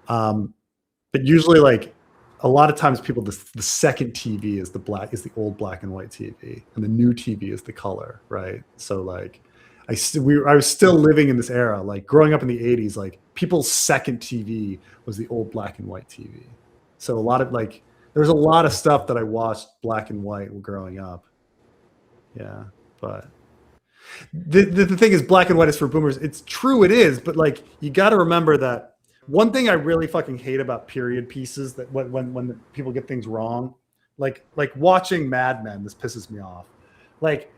But usually, like a lot of times, people the second TV is the old black and white TV, and the new TV is the color, right? So like, I was still living in this era, like growing up in the '80s, like people's second TV was the old black and white TV. So a lot of like, there's a lot of stuff that I watched black and white growing up. Yeah, but the thing is, black and white is for boomers. It's true, it is, but like you got to remember that one thing I really fucking hate about period pieces, that when people get things wrong, like watching Mad Men, this pisses me off. Like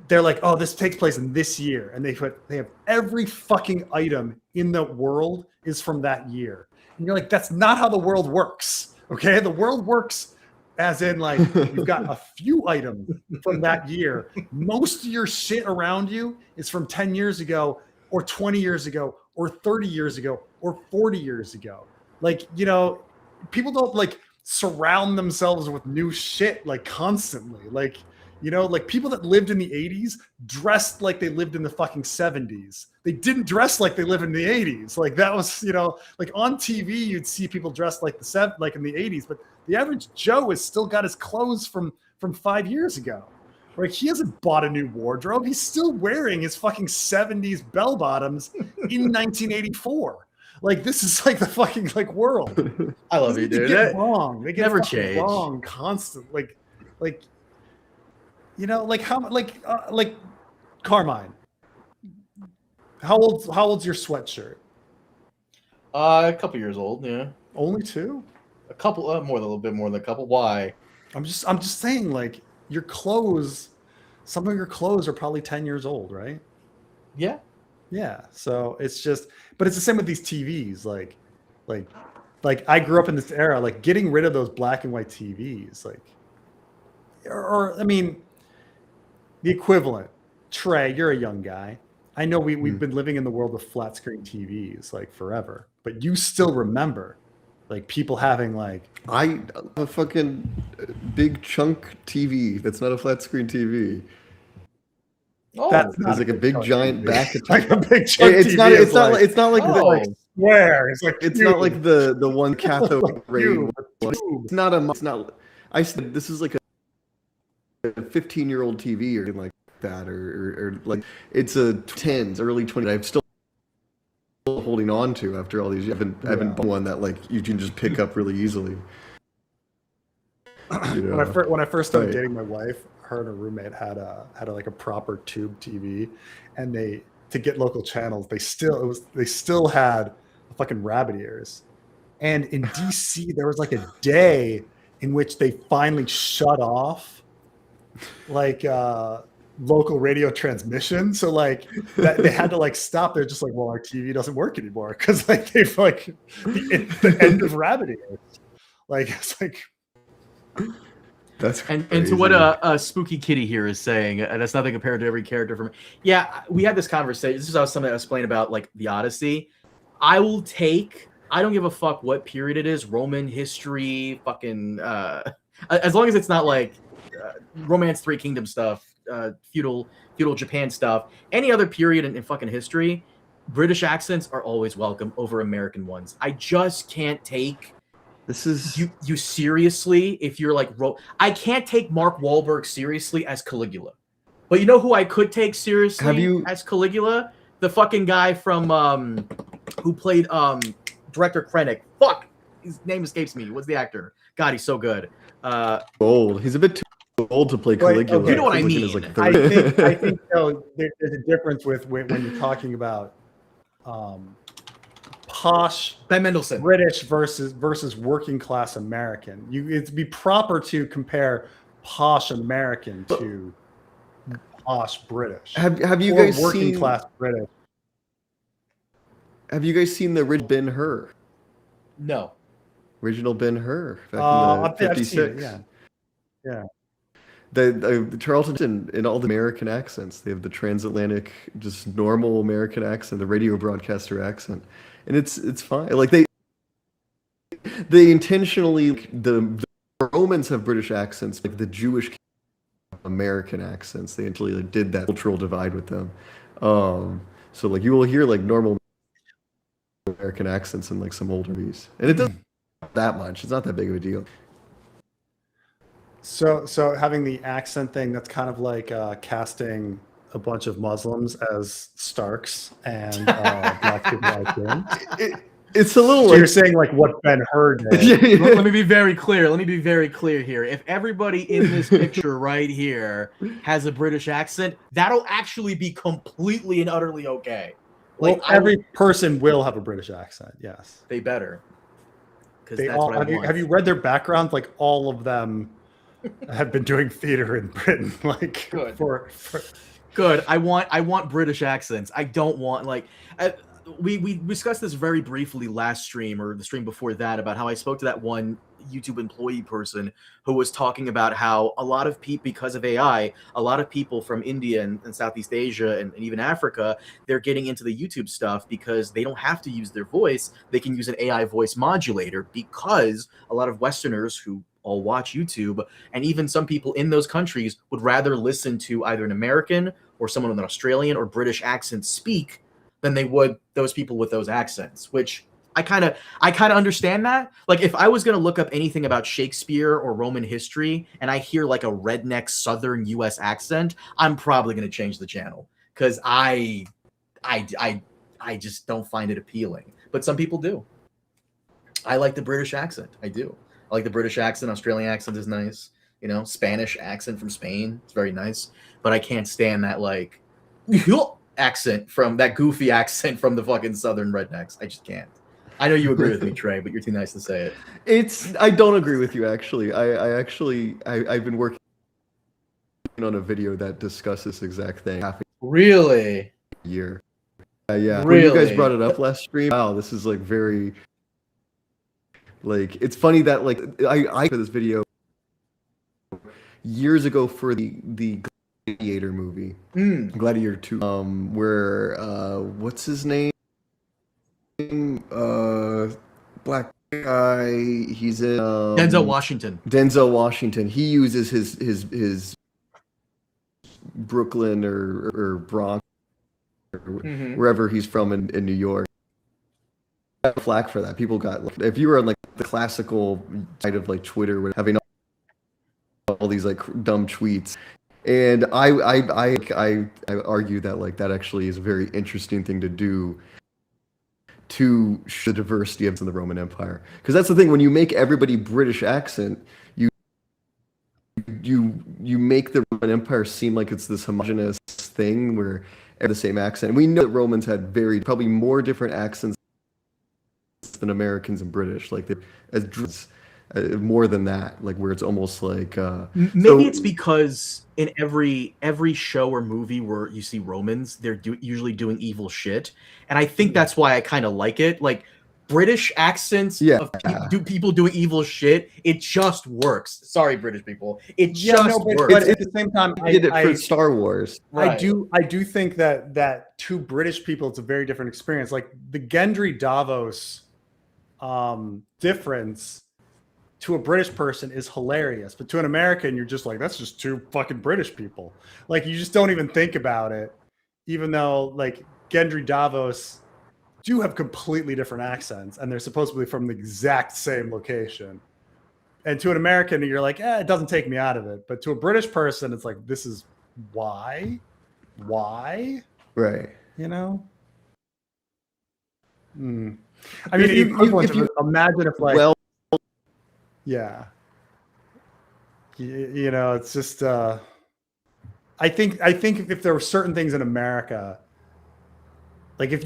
they're like, oh, this takes place in this year, and they have every fucking item in the world is from that year. And you're like, that's not how the world works. Okay. The world works as in like, you've got a few items from that year. Most of your shit around you is from 10 years ago or 20 years ago or 30 years ago or 40 years ago. Like, you know, people don't like surround themselves with new shit like constantly. Like, you know, like people that lived in the 80s dressed like they lived in the fucking 70s. They didn't dress like they lived in the 80s. Like that was, you know, like on TV, you'd see people dressed like like in the 80s, but the average Joe has still got his clothes from 5 years ago. Like he hasn't bought a new wardrobe. He's still wearing his fucking 70s bell bottoms in 1984. Like this is like the fucking like world.
I love you, dude.
They get wrong. They get
never change.
Wrong constantly. Like. You know, like how, like Carmine. How old's your sweatshirt?
A couple years old, yeah.
Only two?
A couple, a little bit more than a couple. Why?
I'm just saying, like your clothes. Some of your clothes are probably 10 years old, right?
Yeah.
Yeah. So it's just, but it's the same with these TVs. Like I grew up in this era. Like getting rid of those black and white TVs, like, or I mean. The equivalent. Trey, you're a young guy. I know we've been living in the world of flat screen TVs like forever, but you still remember like people having like
a fucking big chunk TV that's not a flat screen TV.
Oh,
That's
It's like a big giant back.
It's like a big chunk
It's
TV
not.
is
It's not.
like,
It's not like
Oh.
like square. It's like
It's not like the one cathode
like
ray.
cube,
It's not a. It's not. I said this is like a 15-year-old TV or something like that, or like it's a tens, early 20s. I'm still holding on to after all these. I haven't bought one that like you can just pick up really easily. You know?
When I first started
Right.
dating my wife, her and her roommate had like a proper tube TV, and to get local channels, they still had fucking rabbit ears. And in DC, there was like a day in which they finally shut off like local radio transmission. So like they had to like stop. They're just like, well, our TV doesn't work anymore because like they've like the end of rabbit ears. Like it's like.
That's
And
crazy.
to what a spooky kitty here is saying, and that's nothing compared to every character from. Yeah, we had this conversation. This is something I was explaining about, like the Odyssey. I will take. I don't give a fuck what period it is, Roman history, fucking. As long as it's not like Romance Three Kingdom stuff, feudal Japan stuff. Any other period in fucking history, British accents are always welcome over American ones. I just can't take.
This is
You seriously, if you're like, I can't take Mark Wahlberg seriously as Caligula, but you know who I could take seriously as Caligula? The fucking guy from who played director Krennic. Fuck, his name escapes me. What's the actor? God, he's so good.
old. He's a bit too old to play Caligula.
Okay.
You know what I
Caligula's
mean.
like
I think there's a difference with when you're talking about posh
Ben Mendelsohn.
British versus working class American. It'd be proper to compare posh American to posh British.
Have you
or
guys
working
seen
class British?
Have you guys seen the original Ben-Hur?
No.
Original Ben-Hur back in
I've seen
56.
it, yeah.
The Charlton in all the American accents. They have the transatlantic, just normal American accent, the radio broadcaster accent, and it's fine. Like they intentionally the Romans have British accents, like the Jewish American accents. They intentionally like, did that cultural divide with them. So like you will hear like normal American accents in like some older movies, and it doesn't that much. It's not that big of a deal.
So having the accent thing, that's kind of like casting a bunch of Muslims as Starks and black people like him.
It's a little.
So
like,
you're saying like what Ben-Hur did.
Let me be very clear. Let me be very clear here. If everybody in this picture right here has a British accent, that'll actually be completely and utterly okay.
Like every person will have a British accent. Yes,
they better. Because
they
that's
all.
what I want.
Have you read their backgrounds? Like all of them have been doing theater in Britain. Like
Good.
For
Good. I want British accents. I don't want like. We discussed this very briefly last stream or the stream before that about how I spoke to that one YouTube employee person who was talking about how a lot of people, because of AI, a lot of people from India and Southeast Asia and even Africa, they're getting into the YouTube stuff because they don't have to use their voice. They can use an AI voice modulator because a lot of Westerners who all watch YouTube and even some people in those countries would rather listen to either an American or someone with an Australian or British accent speak than they would those people with those accents, which I kind of understand that. Like if I was going to look up anything about Shakespeare or Roman history and I hear like a redneck Southern US accent, I'm probably going to change the channel because I just don't find it appealing. But some people do. I like the British accent. I do. I like the British accent. Australian accent is nice. You know, Spanish accent from Spain. It's very nice. But I can't stand that like accent from that goofy accent from the fucking Southern rednecks. I just can't. I know you agree with me, Trey, but you're too nice to say it.
I don't agree with you actually. I've been working on a video that discusses this exact thing.
Really?
Year. Yeah.
Really?
When you guys brought it up last stream. Wow, this is like very. Like it's funny that like I for this video years ago for the Gladiator movie, Gladiator 2, where what's his name? Black guy. He's in
Denzel Washington.
Denzel Washington. He uses his Brooklyn or Bronx or wherever he's from in New York. Flack for that. People got, if you were on like the classical side of like Twitter, having all these like dumb tweets, and I argue that like that actually is a very interesting thing to do to show the diversity of the Roman Empire, because that's the thing, when you make everybody British accent, you make the Roman Empire seem like it's this homogenous thing where the same accent. We know that Romans had probably more different accents than Americans and British, like more than that, like where it's almost like
maybe it's because in every show or movie where you see Romans, they're usually doing evil shit, and I think that's why I kind of like it. Like British accents of people doing evil shit, it just works. Sorry, British people, it just works.
But at the same time,
I did it for Star Wars.
Right. I do think that to British people, it's a very different experience. Like the Gendry Davos difference to a British person is hilarious, but to an American, you're just like, that's just two fucking British people. Like you just don't even think about it, even though like Gendry Davos do have completely different accents, and they're supposed to be from the exact same location. And to an American, you're like, it doesn't take me out of it. But to a British person, it's like, this is why,
right?
You know. I mean, if you imagine if like, yeah, you know, it's just. I think if there were certain things in America, like if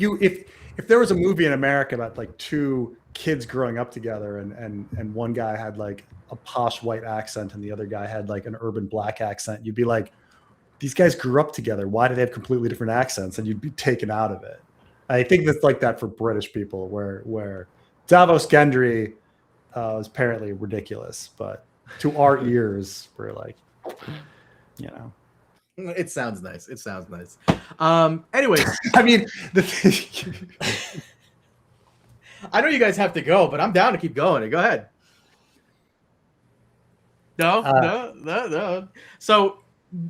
there was a movie in America about like two kids growing up together and one guy had like a posh white accent and the other guy had like an urban black accent, you'd be like, these guys grew up together. Why do they have completely different accents? And you'd be taken out of it. I think that's like that for British people, where Davos Gendry is apparently ridiculous, but to our ears, we're like, you know.
It sounds nice. Anyways,
I mean,
I know you guys have to go, but I'm down to keep going. Go ahead. No. So,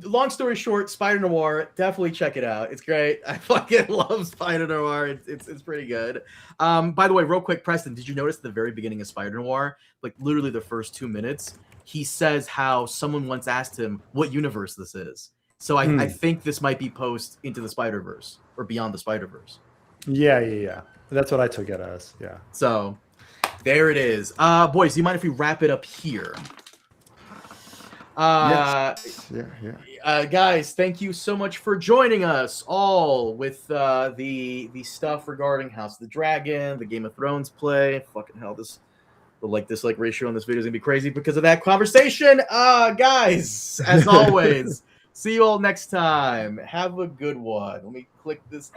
long story short, Spider-Noir, definitely check it out. It's great. I fucking love Spider-Noir. It's pretty good. By the way, real quick, Preston, did you notice at the very beginning of Spider-Noir, like literally the first 2 minutes, he says how someone once asked him what universe this is. So I think this might be post Into the Spider-Verse or Beyond the Spider-Verse.
Yeah. That's what I took it as. Yeah.
So there it is. Boys, do you mind if we wrap it up here?
Yes. Yeah.
Guys, thank you so much for joining us all with the stuff regarding House of the Dragon, the Game of Thrones play. Fucking hell, this ratio on this video is gonna be crazy because of that conversation. Guys, as always, see you all next time. Have a good one. Let me click this.